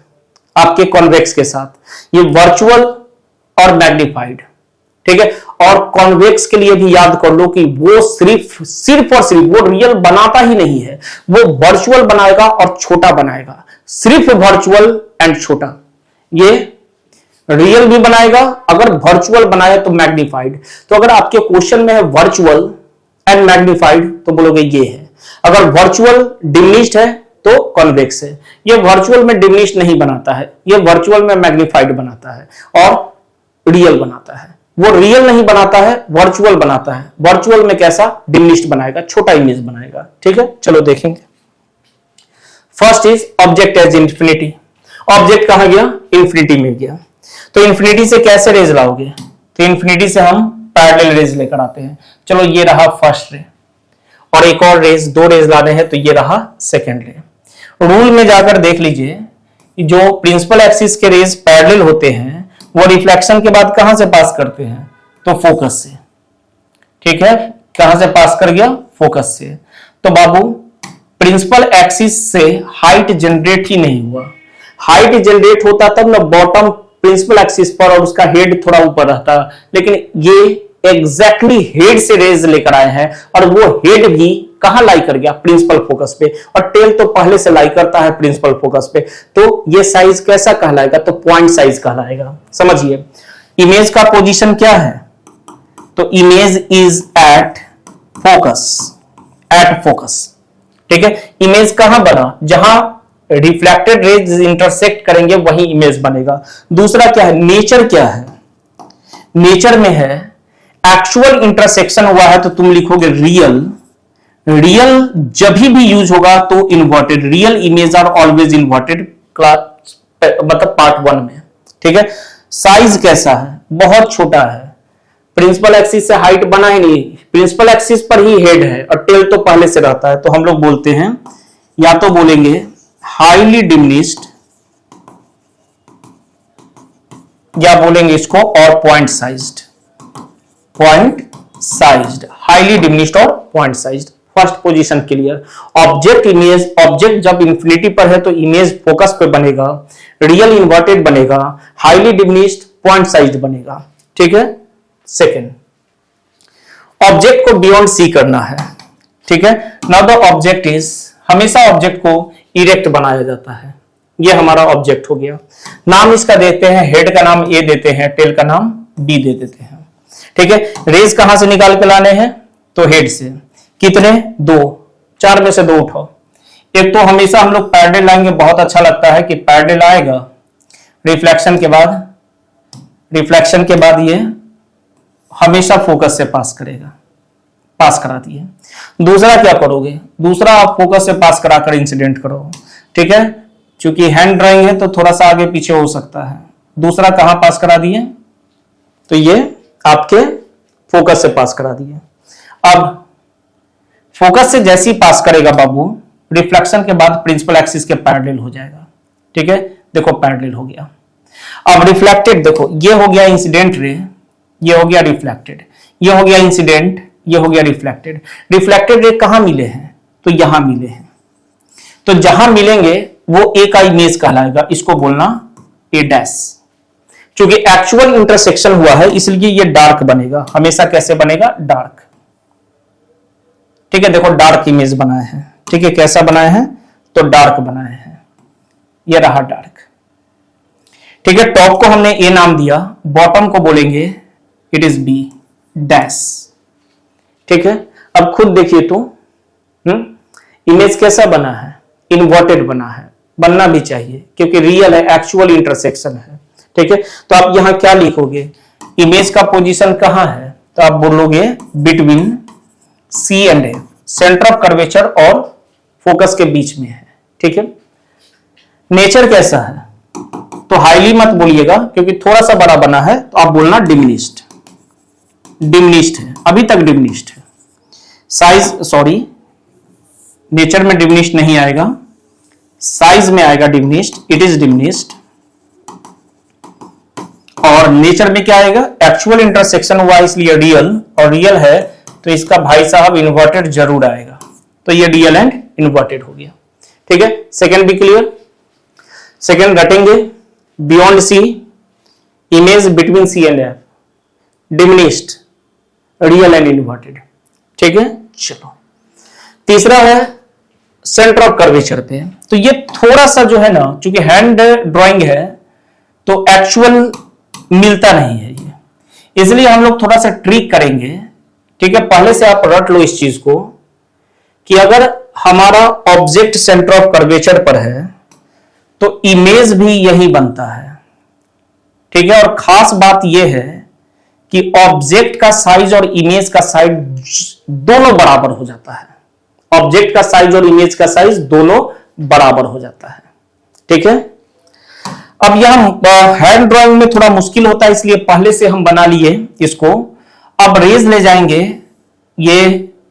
आपके कॉन्वेक्स के साथ, ये वर्चुअल और मैग्नीफाइड, ठीक है। और कॉन्वेक्स के लिए भी याद कर लो कि वो सिर्फ और सिर्फ वो रियल बनाता ही नहीं है, वो वर्चुअल बनाएगा और छोटा बनाएगा, सिर्फ वर्चुअल एंड छोटा। ये रियल भी बनाएगा, अगर वर्चुअल बनाया तो मैग्नीफाइड। तो अगर आपके क्वेश्चन में है वर्चुअल एंड मैग्नीफाइड तो बोलोगे ये है। अगर वर्चुअल डिमिनिश्ड है तो कॉन्वेक्स है। ये वर्चुअल में डिमिनिश्ड नहीं बनाता है, ये वर्चुअल में मैग्नीफाइड बनाता है और रियल बनाता है। वो रियल नहीं बनाता है, वर्चुअल बनाता है। वर्चुअल में कैसा? डिमिनिश्ड बनाएगा, छोटा इमेज बनाएगा, ठीक है। चलो देखेंगे। First is object as infinity. Object कहां गया? इंफिनिटी में गया। तो इंफिनिटी से कैसे रेज लाओगे? तो इंफिनिटी से हम पैरेलल रेज लेकर आते हैं। चलो ये रहा फर्स्ट रे, और एक और रेज, 2 रेज लाने हैं, तो ये रहा सेकेंड रे। रूल में जाकर देख लीजिए, जो प्रिंसिपल एक्सिस के रेज पैरेलल होते हैं वो रिफ्लेक्शन के बाद कहां से पास करते हैं? तो फोकस से, ठीक है। कहां से पास कर गया? फोकस से। तो बाबू प्रिंसिपल एक्सिस से हाइट जनरेट ही नहीं हुआ। हाइट जनरेट होता तब ना बॉटम प्रिंसिपल एक्सिस पर और उसका हेड थोड़ा ऊपर रहता, लेकिन ये एग्जैक्टली हेड से रेज लेकर आए हैं, और वो हेड भी कहां लाई कर गया? प्रिंसिपल फोकस पे, और टेल तो पहले से लाई करता है प्रिंसिपल फोकस पे। तो ये साइज कैसा कहलाएगा? तो पॉइंट साइज कहलाएगा। समझिए इमेज का पोजीशन क्या है? तो इमेज इज एट फोकस, ठीक है। इमेज कहां बना? जहां रिफ्लेक्टेड रेज इंटरसेक्ट करेंगे वही इमेज बनेगा। दूसरा क्या है? नेचर क्या है? नेचर में है एक्चुअल इंटरसेक्शन हुआ है तो तुम लिखोगे रियल। रियल जब भी यूज होगा तो inverted. Real image are always inverted, class मतलब पार्ट 1 में, ठीक है। साइज कैसा है? बहुत छोटा है। प्रिंसिपल एक्सिस से हाइट बना ही नहीं, प्रिंसिपल एक्सिस पर ही हेड है और टेल तो पहले से रहता है। तो हम लोग बोलते हैं, या तो बोलेंगे हाईली डिमिनिश्ड, या बोलेंगे इसको और पॉइंट साइज्ड। हाईली डिमिनिश्ड और point sized. First position clear. Object जब इंफिनिटी पर है तो इमेज फोकस पे बनेगा, रियल इन्वर्टेड बनेगा, हाईली डिमिनिश्ड पॉइंट साइज्ड बनेगा, ठीक है। सेकेंड, ऑब्जेक्ट को बियॉन्ड सी करना है, ठीक है। नाउ द ऑब्जेक्ट इज, हमेशा ऑब्जेक्ट को इरेक्ट बनाया जाता है। ये हमारा ऑब्जेक्ट हो गया। नाम इसका देते हैं, हेड का नाम ए देते हैं, टेल का नाम बी दे देते हैं, ठीक है। रेज कहां से निकाल के लाने हैं? तो हेड से। कितने? 2, 4 में से 2 उठाओ। एक तो हमेशा हम लोग पैरेलल लाएंगे, बहुत अच्छा लगता है कि पैरेलल आएगा रिफ्लेक्शन के बाद ये हमेशा फोकस से पास करेगा, पास करा दिए। दूसरा क्या करोगे? दूसरा आप फोकस से पास कराकर इंसिडेंट करो, ठीक है। क्योंकि हैंड ड्राइंग है तो थोड़ा सा आगे पीछे हो सकता है। दूसरा कहां पास करा दिए? तो ये आपके फोकस से पास करा दिए। अब फोकस से जैसे ही पास करेगा बाबू, रिफ्लेक्शन के बाद प्रिंसिपल एक्सिस के पैरेलल हो जाएगा। ठीक है, देखो पैरेलल हो गया। अब रिफ्लेक्टेड देखो, ये हो गया इंसिडेंट रे, ये हो गया रिफ्लेक्टेड, ये हो गया इंसिडेंट, ये हो गया रिफ्लेक्टेड। रिफ्लेक्टेड रे कहां मिले हैं? तो यहां मिले हैं। तो जहां मिलेंगे वो ए का इमेज कहलाएगा, इसको बोलना ए डैश। क्योंकि एक्चुअल इंटरसेक्शन हुआ है इसलिए ये डार्क बनेगा, हमेशा कैसे बनेगा? डार्क। ठीक है, देखो डार्क इमेज बनाए हैं। ठीक है, कैसा बनाए हैं? तो डार्क बनाए हैं, ये रहा डार्क। ठीक है, टॉप को हमने ए नाम दिया, बॉटम को बोलेंगे इट इज बी डैश। ठीक है, अब खुद देखिए तो इमेज कैसा बना है? इन्वर्टेड बना है, बनना भी चाहिए क्योंकि रियल है, एक्चुअल इंटरसेक्शन है। ठीक है, तो आप यहां क्या लिखोगे? इमेज का पोजीशन कहां है? तो आप बोलोगे between C and A, centre of curvature और फोकस के बीच में है। ठीक है, नेचर कैसा है? तो हाईली मत बोलिएगा क्योंकि थोड़ा सा बड़ा बना है, तो आप बोलना डिमिनिश्ड। डिमिनिश्ड है, अभी तक डिमिनिश्ड है। साइज, सॉरी, नेचर में डिमिनिश्ड नहीं आएगा, साइज में आएगा डिमिनिश्ड, इट इज डिमिनिश्ड। और नेचर में क्या आएगा? एक्चुअल इंटरसेक्शन हुआ इसलिए रियल, और रियल है तो इसका भाई साहब इन्वर्टेड जरूर आएगा। तो ये रियल एंड इन्वर्टेड हो गया। ठीक है, सेकंड भी क्लियर? सेकंड रटेंगे, beyond C, image between C and F, diminished, real and inverted. ठीक है, चलो तीसरा है सेंटर ऑफ कर्वेचर पे। तो ये थोड़ा सा जो है ना, चूंकि हैंड ड्राइंग है तो एक्चुअल मिलता नहीं है ये, इसलिए हम लोग थोड़ा सा ट्रिक करेंगे। ठीक है, पहले से आप रट लो इस चीज को कि अगर हमारा ऑब्जेक्ट सेंटर ऑफ कर्वेचर पर है तो इमेज भी यही बनता है। ठीक है, और खास बात यह है कि ऑब्जेक्ट का साइज और इमेज का साइज दोनों बराबर हो जाता है। ऑब्जेक्ट का साइज और इमेज का साइज दोनों बराबर हो जाता है। ठीक है, अब यहां हैंड ड्राइंग में थोड़ा मुश्किल होता है इसलिए पहले से हम बना लिए इसको। अब रेज ले जाएंगे ये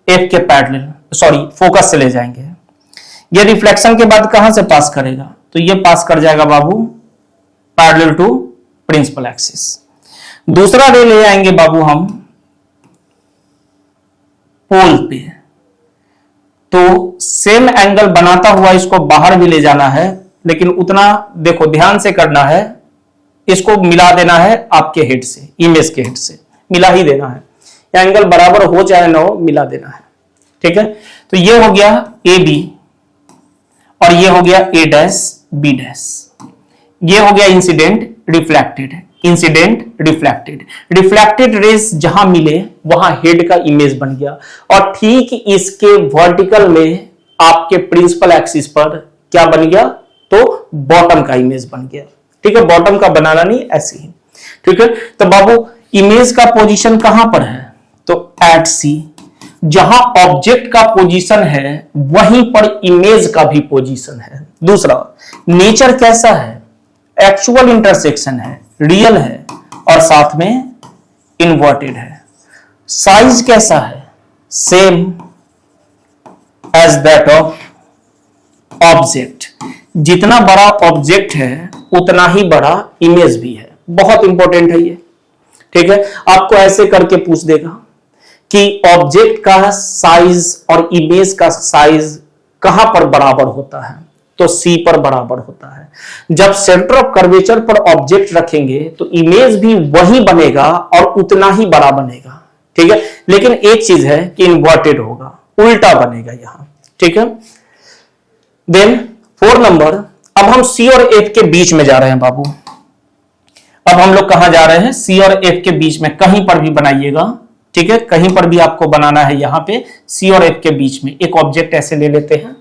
एफ के पैरेलल, सॉरी फोकस से ले जाएंगे। ये रिफ्लेक्शन के बाद कहां से पास करेगा? तो ये पास कर जाएगा बाबू पैरेलल टू प्रिंसिपल एक्सिस। दूसरा रे ले आएंगे बाबू हम पोल पे, तो सेम एंगल बनाता हुआ इसको बाहर भी ले जाना है, लेकिन उतना देखो ध्यान से करना है, इसको मिला देना है आपके हेड से, इमेज के हेड से मिला ही देना है, एंगल बराबर हो चाहे ना हो मिला देना है। ठीक है, तो ये हो गया ए बी और ये हो गया ए डैश बी डैश। ये हो गया incident reflected, incident reflected. Reflected raise जहां मिले वहां हेड का इमेज बन गया, और ठीक इसके वर्टिकल में आपके प्रिंसिपल एक्सिस पर क्या बन गया? तो बॉटम का इमेज बन गया। ठीक है, बॉटम का बनाना नहीं, ऐसे ही। ठीक है, तो बाबू इमेज का पोजीशन कहां पर है? तो एट सी, जहां ऑब्जेक्ट का पोजीशन है वहीं पर इमेज का भी पोजीशन है। दूसरा, नेचर कैसा है? एक्चुअल इंटरसेक्शन है, रियल है और साथ में इन्वर्टेड है। साइज कैसा है? Same as that of object. जितना बड़ा ऑब्जेक्ट है उतना ही बड़ा इमेज भी है। बहुत इंपॉर्टेंट है ये। ठीक है, आपको ऐसे करके पूछ देगा कि ऑब्जेक्ट का साइज और इमेज का साइज कहां पर बराबर होता है? तो सी पर बराबर होता है। जब सेंटर ऑफ कर्वेचर पर ऑब्जेक्ट रखेंगे तो इमेज भी वही बनेगा और उतना ही बड़ा बनेगा। ठीक है, लेकिन एक चीज है कि इन्वर्टेड होगा, उल्टा बनेगा यहां। ठीक है, देन 4 नंबर, अब हम सी और एफ के बीच में जा रहे हैं बाबू। अब हम लोग कहां जा रहे हैं? सी और एफ के बीच में, कहीं पर भी बनाइएगा। ठीक है, कहीं पर भी आपको बनाना है। यहां पे सी और एफ के बीच में एक ऑब्जेक्ट ऐसे ले लेते हैं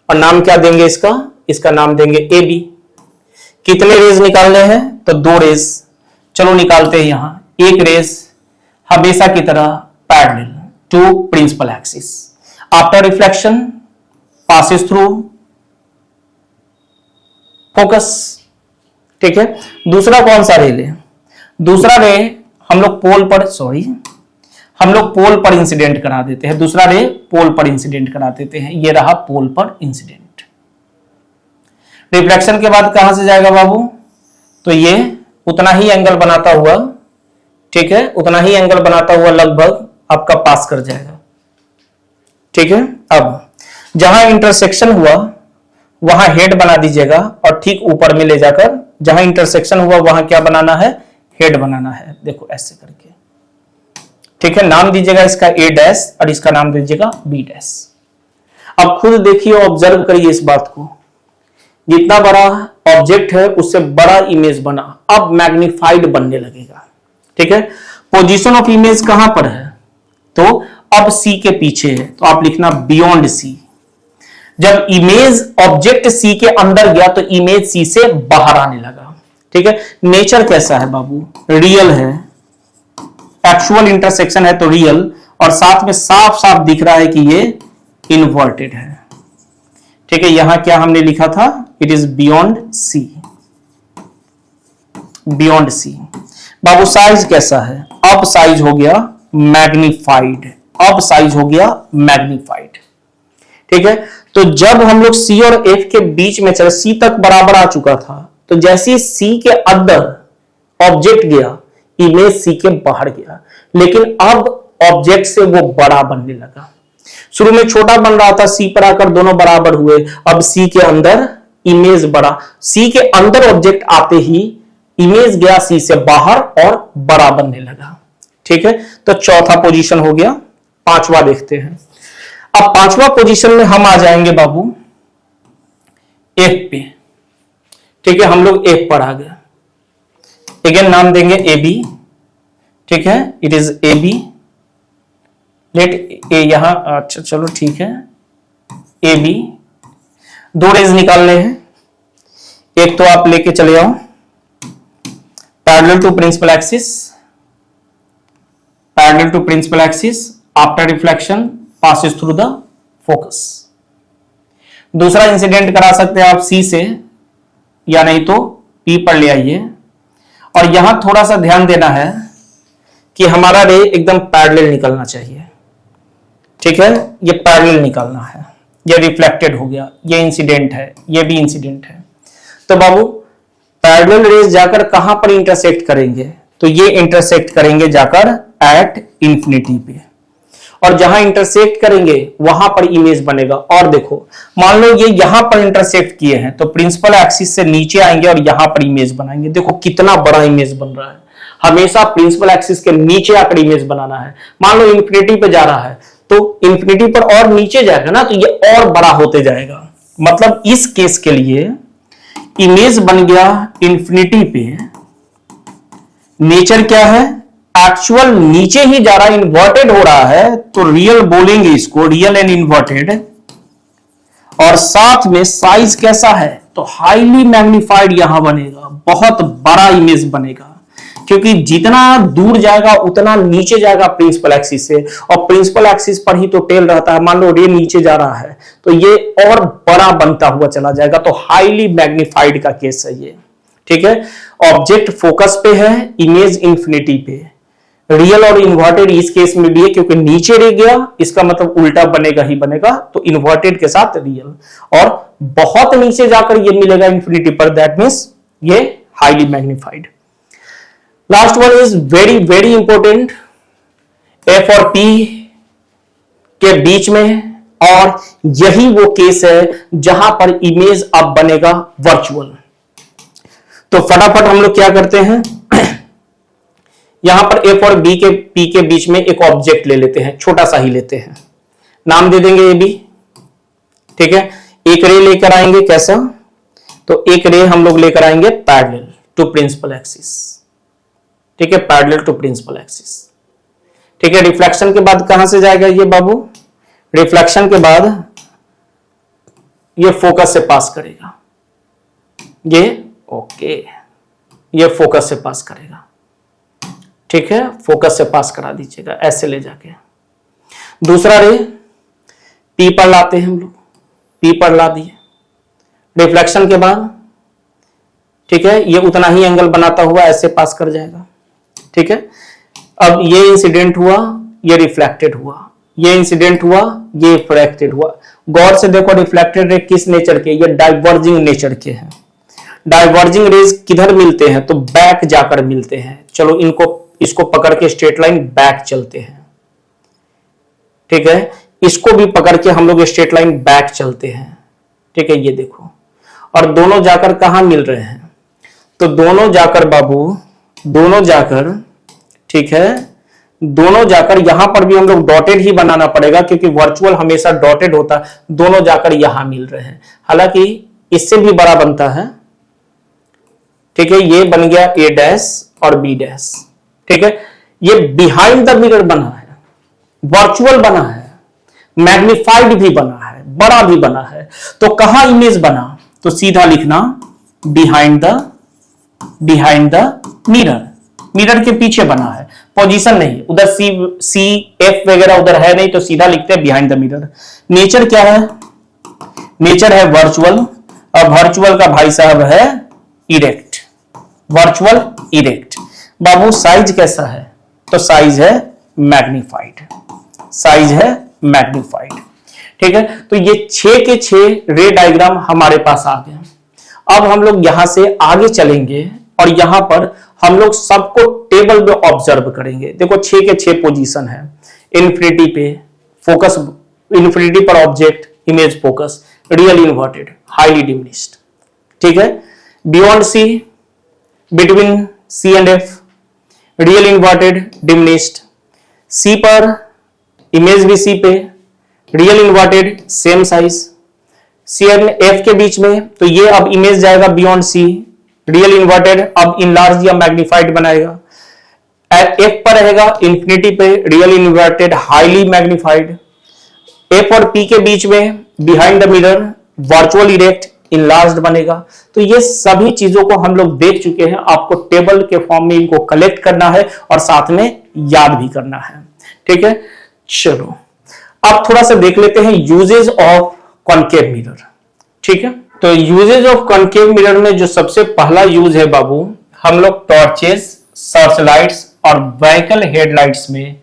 और नाम क्या देंगे इसका? इसका नाम देंगे ए बी। कितने रेज निकालने हैं? तो 2 रेज। चलो निकालते हैं। यहां एक रेज हमेशा की तरह parallel to principal axis, after reflection passes through focus. ठीक है, दूसरा कौन सा रे ले? दूसरा रे हम लोग पोल पर इंसिडेंट करा देते हैं, दूसरा रे पोल पर इंसिडेंट करा देते हैं, ये रहा पोल पर इंसिडेंट। रिफ्लेक्शन के बाद कहां से जाएगा बाबू, तो ये उतना ही एंगल बनाता हुआ, ठीक है, उतना ही एंगल बनाता हुआ लगभग आपका पास कर जाएगा, ठीक है। अब जहां इंटरसेक्शन हुआ वहां हेड बना दीजिएगा और ठीक ऊपर में ले जाकर जहां इंटरसेक्शन हुआ वहां क्या बनाना है, हेड बनाना है, देखो ऐसे करके, ठीक है। नाम दीजिएगा इसका ए डैश और इसका नाम दीजिएगा बी डैश। अब खुद देखिए, ऑब्जर्व करिए इस बात को, जितना बड़ा ऑब्जेक्ट है उससे बड़ा इमेज बना, अब मैग्नीफाइड बनने लगेगा, ठीक है। पोजीशन ऑफ इमेज कहां पर है, तो अब सी के पीछे है, तो आप लिखना बियॉन्ड सी। जब इमेज ऑब्जेक्ट सी के अंदर गया तो इमेज सी से बाहर आने लगा, ठीक है। नेचर कैसा है बाबू, रियल है, एक्चुअल इंटरसेक्शन है तो रियल, और साथ में साफ साफ दिख रहा है कि ये इन्वर्टेड है, ठीक है। यहां क्या हमने लिखा था, it is beyond C, beyond C. बाबू साइज कैसा है, अब साइज हो गया मैग्नीफाइड, अब साइज हो गया मैग्नीफाइड, ठीक है। तो जब हम लोग सी और एफ के बीच में चले, सी तक बराबर आ चुका था, तो जैसे ही सी के अंदर ऑब्जेक्ट गया इमेज सी के बाहर गया, लेकिन अब ऑब्जेक्ट से वो बड़ा बनने लगा। शुरू में छोटा बन रहा था, सी पर आकर दोनों बराबर हुए, अब सी के अंदर इमेज बड़ा, सी के अंदर ऑब्जेक्ट आते ही इमेज गया सी से बाहर और बड़ा बनने लगा, ठीक है। तो चौथा पोजीशन हो गया। पांचवा देखते हैं। अब पांचवा पोजीशन में हम आ जाएंगे बाबू एफ पे, ठीक है। हम लोग एफ पर आ गए, अगेन नाम देंगे ए बी, ठीक है। It is A B, let A यहां, अच्छा चलो ठीक है, ए बी। दो रेज निकालने हैं, एक तो आप लेके चले आओ parallel to principal axis, parallel to principal axis, after reflection passes through the focus। दूसरा इंसिडेंट करा सकते हैं आप सी से, या नहीं तो पी पर ले आइए। और यहां थोड़ा सा ध्यान देना है कि हमारा रे एकदम पैरेलल निकलना चाहिए, ठीक है। ये पैरेलल निकलना है, ये रिफ्लेक्टेड हो गया, ये इंसिडेंट है, ये भी इंसिडेंट है। तो बाबू पैरेलल रेज जाकर कहां पर इंटरसेक्ट करेंगे, तो ये इंटरसेक्ट करेंगे जाकर एट इंफिनिटी पे, और जहां इंटरसेक्ट करेंगे वहां पर इमेज बनेगा। और देखो मान लो ये यहां पर इंटरसेक्ट किए हैं तो प्रिंसिपल एक्सिस से नीचे आएंगे और यहां पर इमेज बनाएंगे, देखो कितना बड़ा इमेज बन रहा है। हमेशा प्रिंसिपल एक्सिस के नीचे आकर इमेज बनाना है। मान लो इंफिनिटी पे जा रहा है तो इंफिनिटी पर और नीचे जाएगा ना, तो ये और बड़ा होते जाएगा। मतलब इस केस के लिए इमेज बन गया इंफिनिटी पे, नेचर क्या है, एक्चुअल नीचे ही जा रहा है, इन्वर्टेड हो रहा है, तो रियल बोलेंगे इसको, रियल एंड इन्वर्टेड। और साथ में साइज कैसा है, तो हाईली मैग्नीफाइड यहां बनेगा, बहुत बड़ा इमेज बनेगा, क्योंकि जितना दूर जाएगा उतना नीचे जाएगा प्रिंसिपल एक्सिस से, और प्रिंसिपल एक्सिस पर ही तो टेल रहता है। मान लो रे नीचे जा रहा है तो ये और बड़ा बनता हुआ चला जाएगा, तो हाईली मैग्नीफाइड का केस है ये, ठीक है। ऑब्जेक्ट फोकस पे है, इमेज इंफिनिटी पे, रियल और इन्वर्टेड इस केस में भी है, क्योंकि नीचे रह गया इसका मतलब उल्टा बनेगा ही बनेगा, तो इन्वर्टेड के साथ रियल, और बहुत नीचे जाकर ये मिलेगा इंफिनिटी पर, दैट मींस ये highly magnified. Last one is very very important, F और पी के बीच में, और यही वो केस है जहां पर इमेज अब बनेगा वर्चुअल। तो फटाफट हम लोग क्या करते हैं, यहां पर एफ और बी के पी के बीच में एक ऑब्जेक्ट ले लेते हैं, छोटा सा ही लेते हैं, नाम दे देंगे ए बी, ठीक है। एक रे लेकर आएंगे, कैसा, तो एक रे हम लोग लेकर आएंगे पैरेलल टू प्रिंसिपल एक्सिस, ठीक है, पैरेलल टू प्रिंसिपल एक्सिस, ठीक है। रिफ्लेक्शन के बाद कहां से जाएगा ये बाबू, रिफ्लेक्शन के बाद ये फोकस से पास करेगा, ये ओके, ये फोकस से पास करेगा, ठीक है, फोकस से पास करा दीजिएगा ऐसे ले जाके। दूसरा रे पी पर लाते हैं हम लोग, पी पर ला दिए, रिफ्लेक्शन के बाद, ठीक है, ये उतना ही एंगल बनाता हुआ ऐसे पास कर जाएगा, ठीक है। अब ये इंसिडेंट हुआ, ये रिफ्लेक्टेड हुआ, ये इंसिडेंट हुआ, ये रिफ्लेक्टेड हुआ। गौर से देखो रिफ्लेक्टेड रे किस नेचर के, ये डाइवर्जिंग नेचर के हैं। डाइवर्जिंग रेज किधर मिलते हैं, तो बैक जाकर मिलते हैं। चलो इसको पकड़ के स्ट्रेट लाइन बैक चलते हैं, ठीक है। इसको भी पकड़ के हम लोग स्ट्रेट लाइन बैक चलते हैं, ठीक है। ये देखो, और दोनों जाकर कहां मिल रहे हैं, तो दोनों जाकर बाबू, दोनों जाकर, ठीक है, दोनों जाकर यहां पर भी हम लोग डॉटेड ही बनाना पड़ेगा क्योंकि वर्चुअल हमेशा डॉटेड होता है। दोनों जाकर यहां मिल रहे हैं, हालांकि इससे भी बड़ा बनता है, ठीक है। ये बन गया ए डैश और बी डैश, ठीक है। ये बिहाइंड द मिरर बना है, वर्चुअल बना है, मैग्निफाइड भी बना है, बड़ा भी बना है। तो कहां इमेज बना, तो सीधा लिखना बिहाइंड द मिरर, मिरर के पीछे बना है, पोजीशन नहीं। उधर सी एफ वगैरह उधर है नहीं, तो सीधा लिखते हैं बिहाइंड द मिरर। नेचर क्या है, नेचर है वर्चुअल, और वर्चुअल का भाई साहब है इरेक्ट, वर्चुअल इरेक्ट। बाबू साइज कैसा है, तो साइज है मैग्निफाइड, साइज है मैग्निफाइड, ठीक है। तो ये 6 के 6 रे डायग्राम हमारे पास आ गए। अब हम लोग यहां से आगे चलेंगे और यहां पर हम लोग सबको टेबल में ऑब्जर्व करेंगे। देखो 6 के 6 पोजीशन है, इन्फिनिटी पे फोकस, इन्फिनिटी पर object, image focus, real inverted, highly diminished, ठीक है। Beyond C, between C and F, real inverted, diminished, C पर, इमेज भी सी पे, real inverted, same size, C and F के बीच में, तो ये अब इमेज जाएगा बियॉन्ड सी, रियल इन्वर्टेड अब इनलार्ज या मैग्निफाइड बनाएगा। एफ पर रहेगा इंफिनिटी पे, real inverted, highly magnified. F और पी के बीच में behind the mirror, virtual erect, enlarged बनेगा। तो ये सभी चीजों को हम लोग देख चुके हैं, आपको टेबल के फॉर्म में इनको कलेक्ट करना है और साथ में याद भी करना है, ठीक है। चलो अब थोड़ा सा देख लेते हैं यूजेज ऑफ कॉनकेव मिरर, ठीक है। तो यूजेज ऑफ कॉनकेव मिरर में जो सबसे पहला यूज है बाबू, हम लोग टॉर्चेस, सर्च लाइट्स और व्हीकल हेडलाइट्स में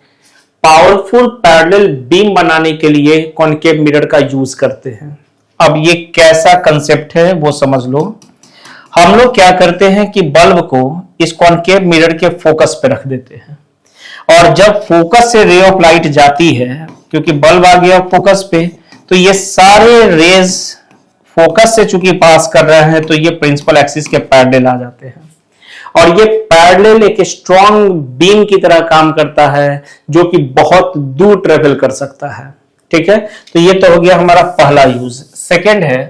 पावरफुल पैरेलल बीम बनाने के लिए कॉनकेव मिरर का यूज करते हैं। अब ये कैसा कंसेप्ट है वो समझ लो। हम लोग क्या करते हैं कि बल्ब को इस कॉनकेव मिरर के फोकस पे रख देते हैं, और जब फोकस से रे ऑफ लाइट जाती है, क्योंकि बल्ब आ गया फोकस पे, तो ये सारे रेज फोकस से चूंकि पास कर रहे हैं, तो ये प्रिंसिपल एक्सिस के पैरेलल आ जाते हैं, और ये पैरेलल एक स्ट्रॉन्ग बीम की तरह काम करता है जो कि बहुत दूर ट्रेवल कर सकता है, ठीक है। तो ये तो हो गया हमारा पहला यूज। सेकेंड है,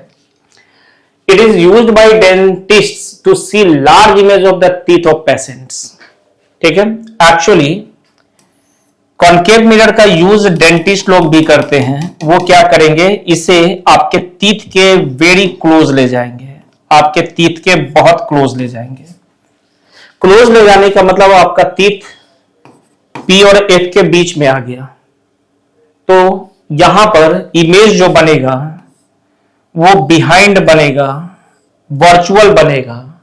it is used by dentists to see large image of the teeth of patients, ठीक है। एक्चुअली कॉनकेव मिरर का यूज डेंटिस्ट लोग भी करते हैं। वो क्या करेंगे, इसे आपके टीथ के वेरी क्लोज ले जाएंगे, आपके टीथ के बहुत क्लोज ले जाएंगे। क्लोज ले जाने का मतलब आपका टीथ पी और एफ के बीच में आ गया, तो यहां पर इमेज जो बनेगा वो बिहाइंड बनेगा, वर्चुअल बनेगा,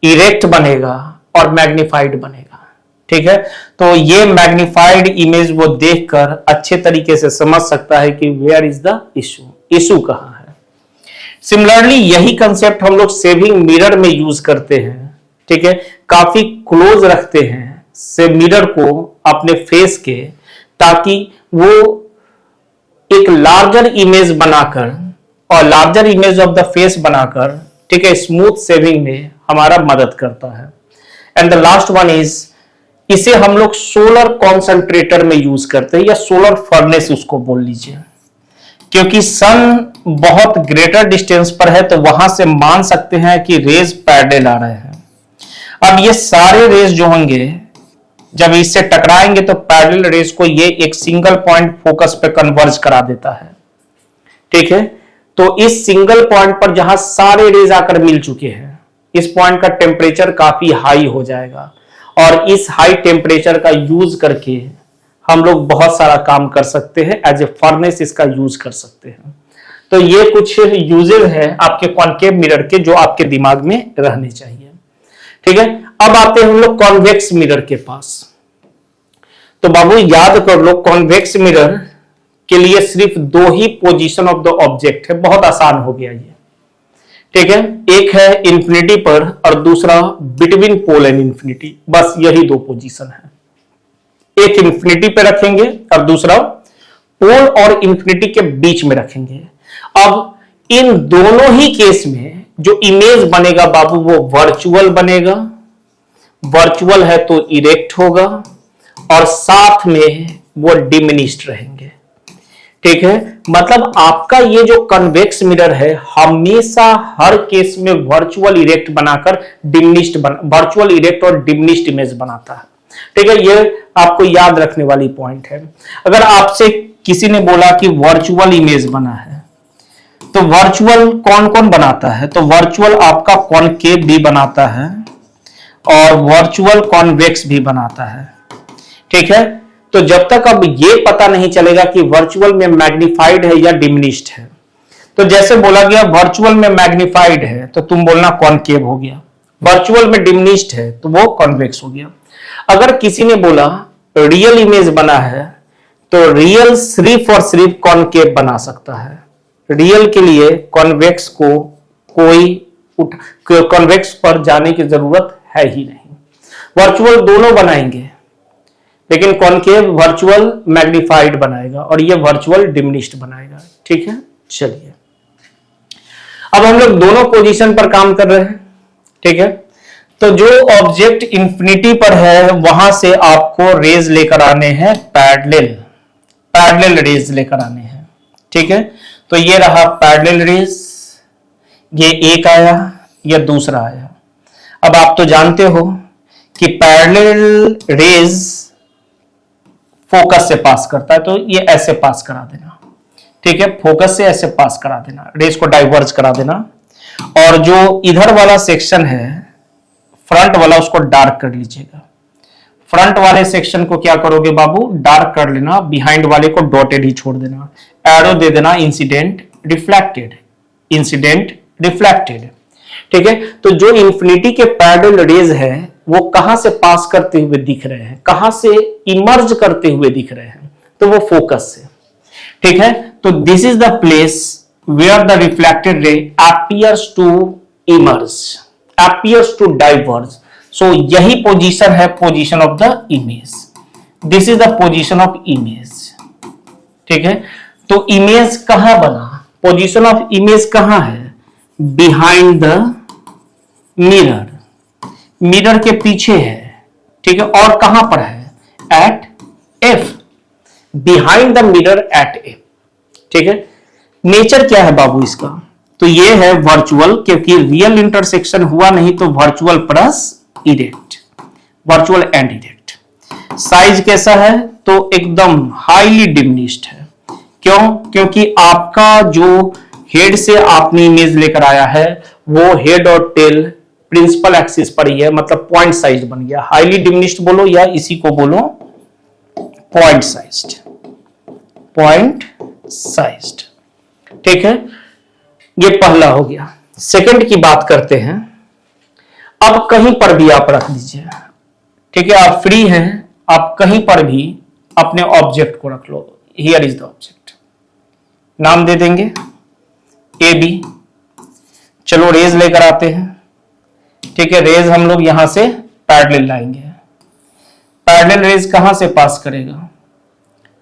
इरेक्ट बनेगा और मैग्निफाइड बनेगा, ठीक है। तो ये मैग्निफाइड इमेज वो देखकर अच्छे तरीके से समझ सकता है कि where is the issue, issue कहां है। सिमिलरली यही कंसेप्ट हम लोग सेविंग मिरर में यूज करते हैं, ठीक है। काफी क्लोज रखते हैं से मिरर को अपने फेस के, ताकि वो एक लार्जर इमेज बनाकर और larger image of the face बनाकर, ठीक है, स्मूथ सेविंग में हमारा मदद करता है। And the last one is, इसे हम लोग सोलर कॉन्सेंट्रेटर में यूज करते हैं, या सोलर फर्नेस उसको बोल लीजिए, क्योंकि सन बहुत ग्रेटर डिस्टेंस पर है, तो वहां से मान सकते हैं कि रेज पैरेलल आ रहे हैं। अब ये सारे रेज जो होंगे जब इससे टकराएंगे तो पैरेलल रेज को ये एक सिंगल पॉइंट फोकस पे कन्वर्ज करा देता है, ठीक है। तो इस सिंगल पॉइंट पर जहां सारे रेज आकर मिल चुके हैं, इस पॉइंट का टेम्परेचर काफी हाई हो जाएगा, और इस हाई टेम्परेचर का यूज करके हम लोग बहुत सारा काम कर सकते हैं, एज ए फर्नेस इसका यूज कर सकते हैं। तो ये कुछ यूजेस हैं आपके कॉनकेव मिरर के जो आपके दिमाग में रहने चाहिए, ठीक है। अब आते हैं हम लोग कॉन्वेक्स मिरर के पास। तो बाबू याद कर लो, कॉन्वेक्स मिरर के लिए सिर्फ दो ही पोजीशन ऑफ द ऑब्जेक्ट है, बहुत आसान हो गया ये, ठीक है। एक है इंफिनिटी पर और दूसरा बिटवीन पोल एंड इंफिनिटी, बस यही दो पोजीशन है। एक इंफिनिटी पे रखेंगे और दूसरा पोल और इंफिनिटी के बीच में रखेंगे। अब इन दोनों ही केस में जो इमेज बनेगा बाबू वो वर्चुअल बनेगा, वर्चुअल है तो इरेक्ट होगा और साथ में वो डिमिनिश्ड रहेंगे, ठीक है। मतलब आपका ये जो कन्वेक्स मिरर है हमेशा हर केस में वर्चुअल इरेक्ट बनाकर डिमिनिश्ड वर्चुअल इरेक्ट और डिमिनिश्ड इमेज बनाता है, ठीक है। ये आपको याद रखने वाली पॉइंट है। अगर आपसे किसी ने बोला कि वर्चुअल इमेज बना है तो वर्चुअल कौन कौन बनाता है, तो वर्चुअल आपका कॉनकेव भी बनाता है और वर्चुअल कॉन्वेक्स भी बनाता है, ठीक है। तो जब तक अब ये पता नहीं चलेगा कि वर्चुअल में मैग्निफाइड है या डिमिनिश्ड है, तो जैसे बोला गया वर्चुअल में मैग्निफाइड है तो तुम बोलना कॉनकेव हो गया, वर्चुअल में डिमिनिश्ड है तो वो कॉन्वेक्स हो गया। अगर किसी ने बोला रियल इमेज बना है तो रियल सिर्फ और सिर्फ कॉनकेव बना सकता है, रियल के लिए कॉन्वेक्स को कॉन्वेक्स पर जाने की जरूरत है ही नहीं। वर्चुअल दोनों बनाएंगे लेकिन कॉनकेव वर्चुअल मैग्निफाइड बनाएगा और ये वर्चुअल डिमिनिश्ड बनाएगा, ठीक है। चलिए अब हम लोग दोनों पोजीशन पर काम कर रहे हैं, ठीक है। तो जो ऑब्जेक्ट इंफिनिटी पर है वहां से आपको रेज लेकर आने हैं पैरेलल रेज लेकर आने हैं, ठीक है। तो ये रहा पैरेलल रेज, ये एक आया, ये दूसरा आया। अब आप तो जानते हो कि पैरेलल रेज फोकस से पास करता है, तो ये ऐसे पास करा देना, ठीक है। फोकस से ऐसे पास करा देना, रेज को डाइवर्ज करा देना। और जो इधर वाला सेक्शन है फ्रंट वाला उसको डार्क कर लीजिएगा। फ्रंट वाले सेक्शन को क्या करोगे बाबू, डार्क कर लेना, बिहाइंड वाले को डॉटेड ही छोड़ देना, एरो दे देना इंसिडेंट रिफ्लेक्टेड, ठीक है। तो जो इंफिनिटी के पैरेलल रेज है वो कहां से पास करते हुए दिख रहे हैं, कहां से इमर्ज करते हुए दिख रहे हैं, तो वो फोकस से, ठीक है। तो this is the place where the reflected ray appears to emerge, appears to diverge. So यही पोजीशन है, position of the image, this is the position of image, ठीक है। तो इमेज कहां बना, पोजीशन ऑफ इमेज कहां है, बिहाइंड द मिरर, मिरर के पीछे है, ठीक है। और कहां पर है, at F, behind the mirror at F, ठीक है। नेचर क्या है बाबू इसका, तो ये है वर्चुअल, क्योंकि रियल इंटरसेक्शन हुआ नहीं तो virtual plus erect, virtual and erect. Size कैसा है, तो एकदम हाईली डिमिनिश्ड है। क्यों, क्योंकि आपका जो हेड से आपने इमेज लेकर आया है वो हेड और टेल प्रिंसिपल एक्सिस पर ही है, मतलब पॉइंट साइज बन गया। हाईली डिमिनिश्ड बोलो या इसी को बोलो पॉइंट साइज्ड, ठीक है। ये पहला हो गया। सेकंड की बात करते हैं। अब कहीं पर भी आप रख दीजिए, ठीक है, आप फ्री हैं, आप कहीं पर भी अपने ऑब्जेक्ट को रख लो। हियर इज द ऑब्जेक्ट, नाम दे देंगे ए बी। चलो रेज लेकर आते हैं, ठीक है। रेज हम लोग यहां से पैरेलल लाएंगे, पैरेलल रेज कहां से पास करेगा,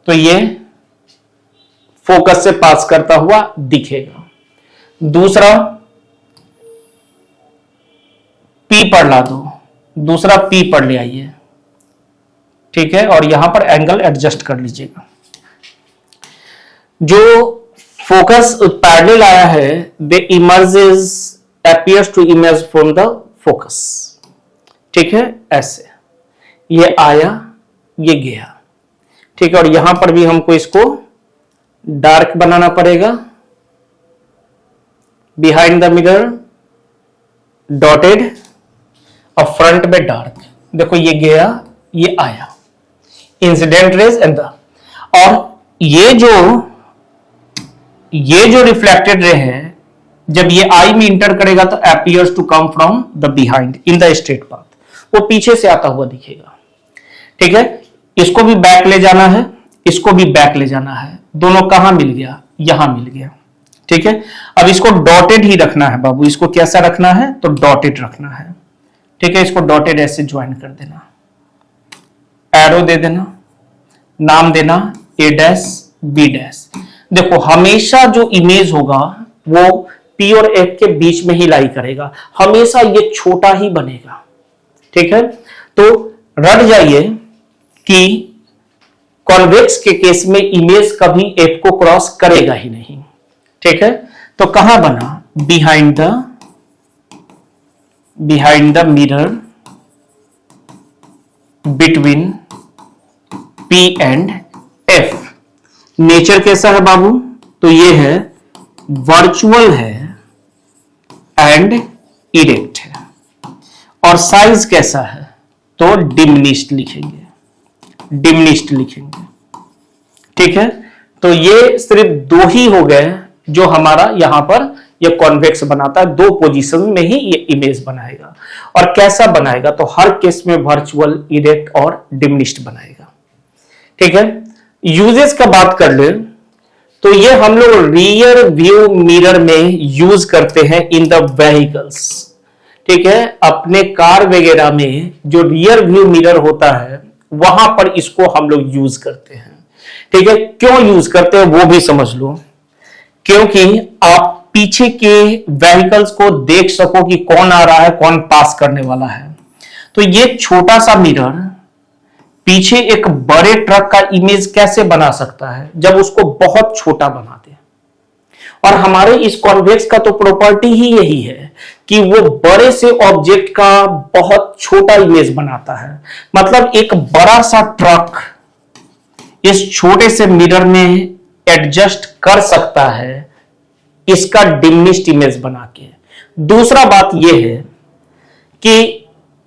तो ये फोकस से पास करता हुआ दिखेगा। दूसरा पी पर ला दो, दूसरा पी पर ले आइए, ठीक है। और यहां पर एंगल एडजस्ट कर लीजिएगा। जो फोकस पैरेलल आया है दे emerges appears to emerge from the focus, ठीक है। ऐसे ये आया, ये गया, ठीक है। और यहां पर भी हमको इसको डार्क बनाना पड़ेगा, बिहाइंड द मिरर डॉटेड और फ्रंट में डार्क। देखो ये गया, ये आया, इंसिडेंट रेज एंड द, और ये जो रिफ्लेक्टेड रे है जब ये आई में इंटर करेगा तो appears to come from the behind in the straight path, वो पीछे से आता हुआ दिखेगा, ठीक है। इसको भी बैक ले जाना है, इसको भी बैक ले जाना है, दोनों कहां मिल गया, यहां मिल गया। ठीक है, अब इसको डॉटेड ही रखना है बाबू, इसको कैसा रखना है, तो डॉटेड रखना है। ठीक है, इसको डॉटेड ऐसे ज्वाइन कर देना, एरो दे देना, नाम देना ए डैश बी डैश। देखो हमेशा जो इमेज होगा वो पी और एफ के बीच में ही लाई करेगा, हमेशा ये छोटा ही बनेगा। ठीक है, तो रट जाइए कि कॉन्वेक्स के केस में इमेज कभी एफ को क्रॉस करेगा ही नहीं। ठीक है, तो कहां बना, behind the mirror between P and F. Nature कैसा है बाबू, तो ये है वर्चुअल है एंड इरेक्ट है, और साइज कैसा है, तो डिमिनिश्ड लिखेंगे। ठीक है, तो ये सिर्फ दो ही हो गए जो हमारा यहां पर ये कॉन्वेक्स बनाता है, दो पोजीशन में ही ये इमेज बनाएगा। और कैसा बनाएगा, तो हर केस में वर्चुअल, इरेक्ट और डिमिनिश्ड बनाएगा। ठीक है, यूजेस का बात कर ले तो ये हम लोग रियर व्यू मिरर में यूज करते हैं इन द व्हीकल्स। ठीक है, अपने कार वगैरह में जो रियर व्यू मिरर होता है वहां पर इसको हम लोग यूज करते हैं। ठीक है, क्यों यूज करते हैं वो भी समझ लो, क्योंकि आप पीछे के व्हीकल्स को देख सको कि कौन आ रहा है, कौन पास करने वाला है। तो ये छोटा सा मिरर पीछे एक बड़े ट्रक का इमेज कैसे बना सकता है, जब उसको बहुत छोटा बना दे। और हमारे इस कॉन्वेक्स का तो प्रॉपर्टी ही यही है कि वो बड़े से ऑब्जेक्ट का बहुत छोटा इमेज बनाता है। मतलब एक बड़ा सा ट्रक इस छोटे से मिरर में एडजस्ट कर सकता है इसका डिमिनिश्ड इमेज बना के। दूसरा बात यह है कि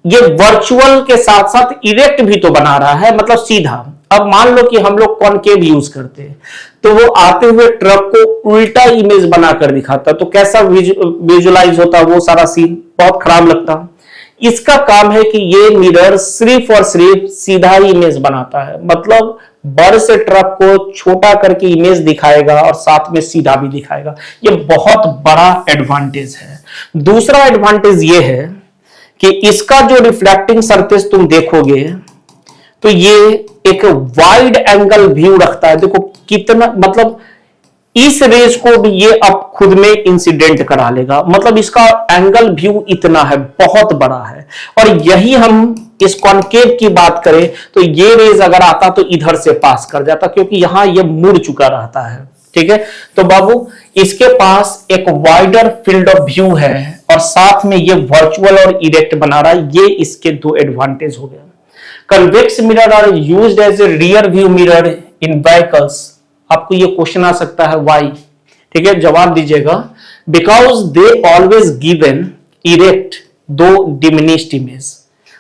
ये वर्चुअल के साथ साथ इरेक्ट भी तो बना रहा है, मतलब सीधा। अब मान लो कि हम लोग कॉनकेव यूज करते हैं, तो वो आते हुए ट्रक को उल्टा इमेज बनाकर दिखाता, तो कैसा विजुअलाइज होता, वो सारा सीन बहुत खराब लगता। इसका काम है कि ये मिरर सिर्फ और सिर्फ सीधा ही इमेज बनाता है, मतलब बड़े से ट्रक को छोटा करके इमेज दिखाएगा और साथ में सीधा भी दिखाएगा। ये बहुत बड़ा एडवांटेज है। दूसरा एडवांटेज ये है कि इसका जो रिफ्लेक्टिंग सरफेस तुम देखोगे तो ये एक वाइड एंगल व्यू रखता है। देखो कितना, मतलब इस रेस को भी ये अब खुद में इंसिडेंट करा लेगा, मतलब इसका एंगल व्यू इतना है, बहुत बड़ा है। और यही हम इस कॉनकेव की बात करें तो ये रेज अगर आता तो इधर से पास कर जाता, क्योंकि यहां ये मुड़ चुका रहता है। ठीक है, तो बाबू इसके पास एक वाइडर फील्ड ऑफ व्यू है और साथ में ये वर्चुअल और इरेक्ट बना रहा है। ये इसके दो एडवांटेज हो गए। Convex mirror are used as a rear view mirror in vehicles. आपको ये क्वेश्चन आ सकता है व्हाई। ठीक है, जवाब दीजिएगा, because they always give an erect दो डिमिनिश्ड इमेज।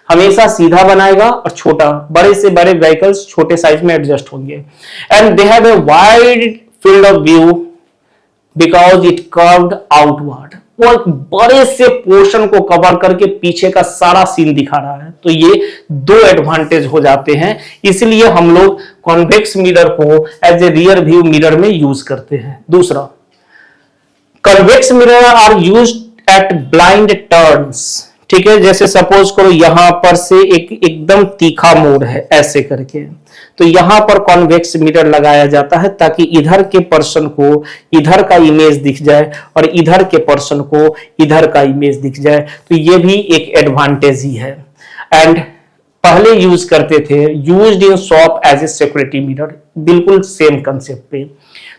हमेशा सीधा बनाएगा और छोटा, बड़े से बड़े व्हीकल्स छोटे साइज में एडजस्ट होंगे। And they have a wide field of view because it curved outward. वो एक बड़े से पोर्शन को कवर करके पीछे का सारा सीन दिखा रहा है। तो ये दो एडवांटेज हो जाते हैं, इसलिए हम लोग कॉन्वेक्स मिरर को as a rear view mirror में यूज करते हैं। दूसरा, convex mirror are used at blind turns. ठीक है, जैसे सपोज करो यहां पर से एक एकदम तीखा मोड़ है ऐसे करके, तो यहां पर कॉन्वेक्स मिरर लगाया जाता है ताकि इधर के पर्सन को इधर का इमेज दिख जाए और इधर के पर्सन को इधर का इमेज दिख जाए। तो ये भी एक एडवांटेज ही है। एंड पहले यूज करते थे, used in shop as a security mirror, बिल्कुल सेम कंसेप्ट पे।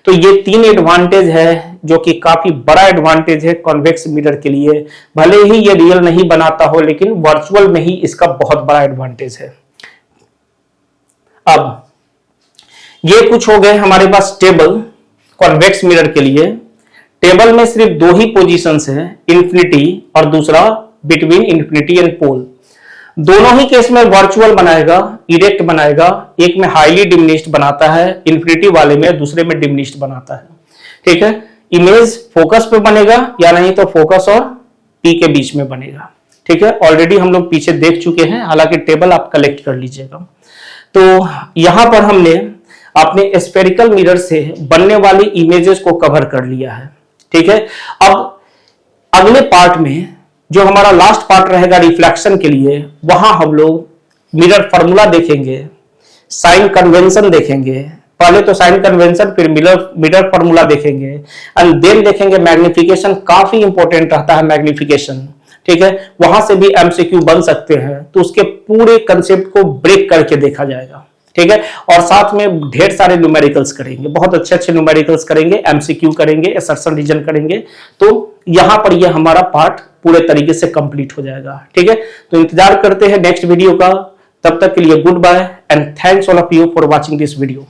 तो ये तीन एडवांटेज है जो कि काफी बड़ा एडवांटेज है कॉन्वेक्स मिरर के लिए। भले ही ये रियल नहीं बनाता हो, लेकिन वर्चुअल में ही इसका बहुत बड़ा एडवांटेज है। अब ये कुछ हो गए हमारे पास टेबल कॉन्वेक्स मिरर के लिए। टेबल में सिर्फ दो ही पोजीशंस हैं, इन्फिनिटी और दूसरा बिटवीन इन्फिनिटी एंड पोल। दोनों ही केस में वर्चुअल बनाएगा, इरेक्ट बनाएगा। एक में हाईली डिमिनिश्ड बनाता है इन्फिनिटी वाले में, दूसरे में डिमिनिश्ड बनाता है। ठीक है, इमेज फोकस पे बनेगा या नहीं तो फोकस और पी के बीच में बनेगा। ठीक है, ऑलरेडी हम लोग पीछे देख चुके हैं, हालांकि टेबल आप कलेक्ट कर लीजिएगा। तो यहां पर हमने अपने स्फेरिकल मिरर से बनने वाली इमेजेस को कवर कर लिया है। ठीक है, अब अगले पार्ट में जो हमारा लास्ट पार्ट रहेगा रिफ्लेक्शन के लिए, वहां हम लोग मिरर फॉर्मूला देखेंगे, साइन कन्वेंशन देखेंगे, पहले तो साइन कन्वेंशन फिर मिरर फॉर्मूला देखेंगे एंड देन देखेंगे मैग्निफिकेशन। काफी इंपॉर्टेंट रहता है मैग्निफिकेशन। ठीक है, वहां से भी एमसीक्यू बन सकते हैं, तो उसके पूरे कंसेप्ट को ब्रेक करके देखा जाएगा। ठीक है, और साथ में ढेर सारे न्यूमेरिकल्स करेंगे, बहुत अच्छे अच्छे न्यूमेरिकल्स करेंगे, एमसीक्यू करेंगे, असर्शन रीजन करेंगे। तो यहां पर यह हमारा पार्ट पूरे तरीके से कंप्लीट हो जाएगा। ठीक है, तो इंतजार करते हैं नेक्स्ट वीडियो का। तब तक के लिए good bye and thanks all of you for watching this video.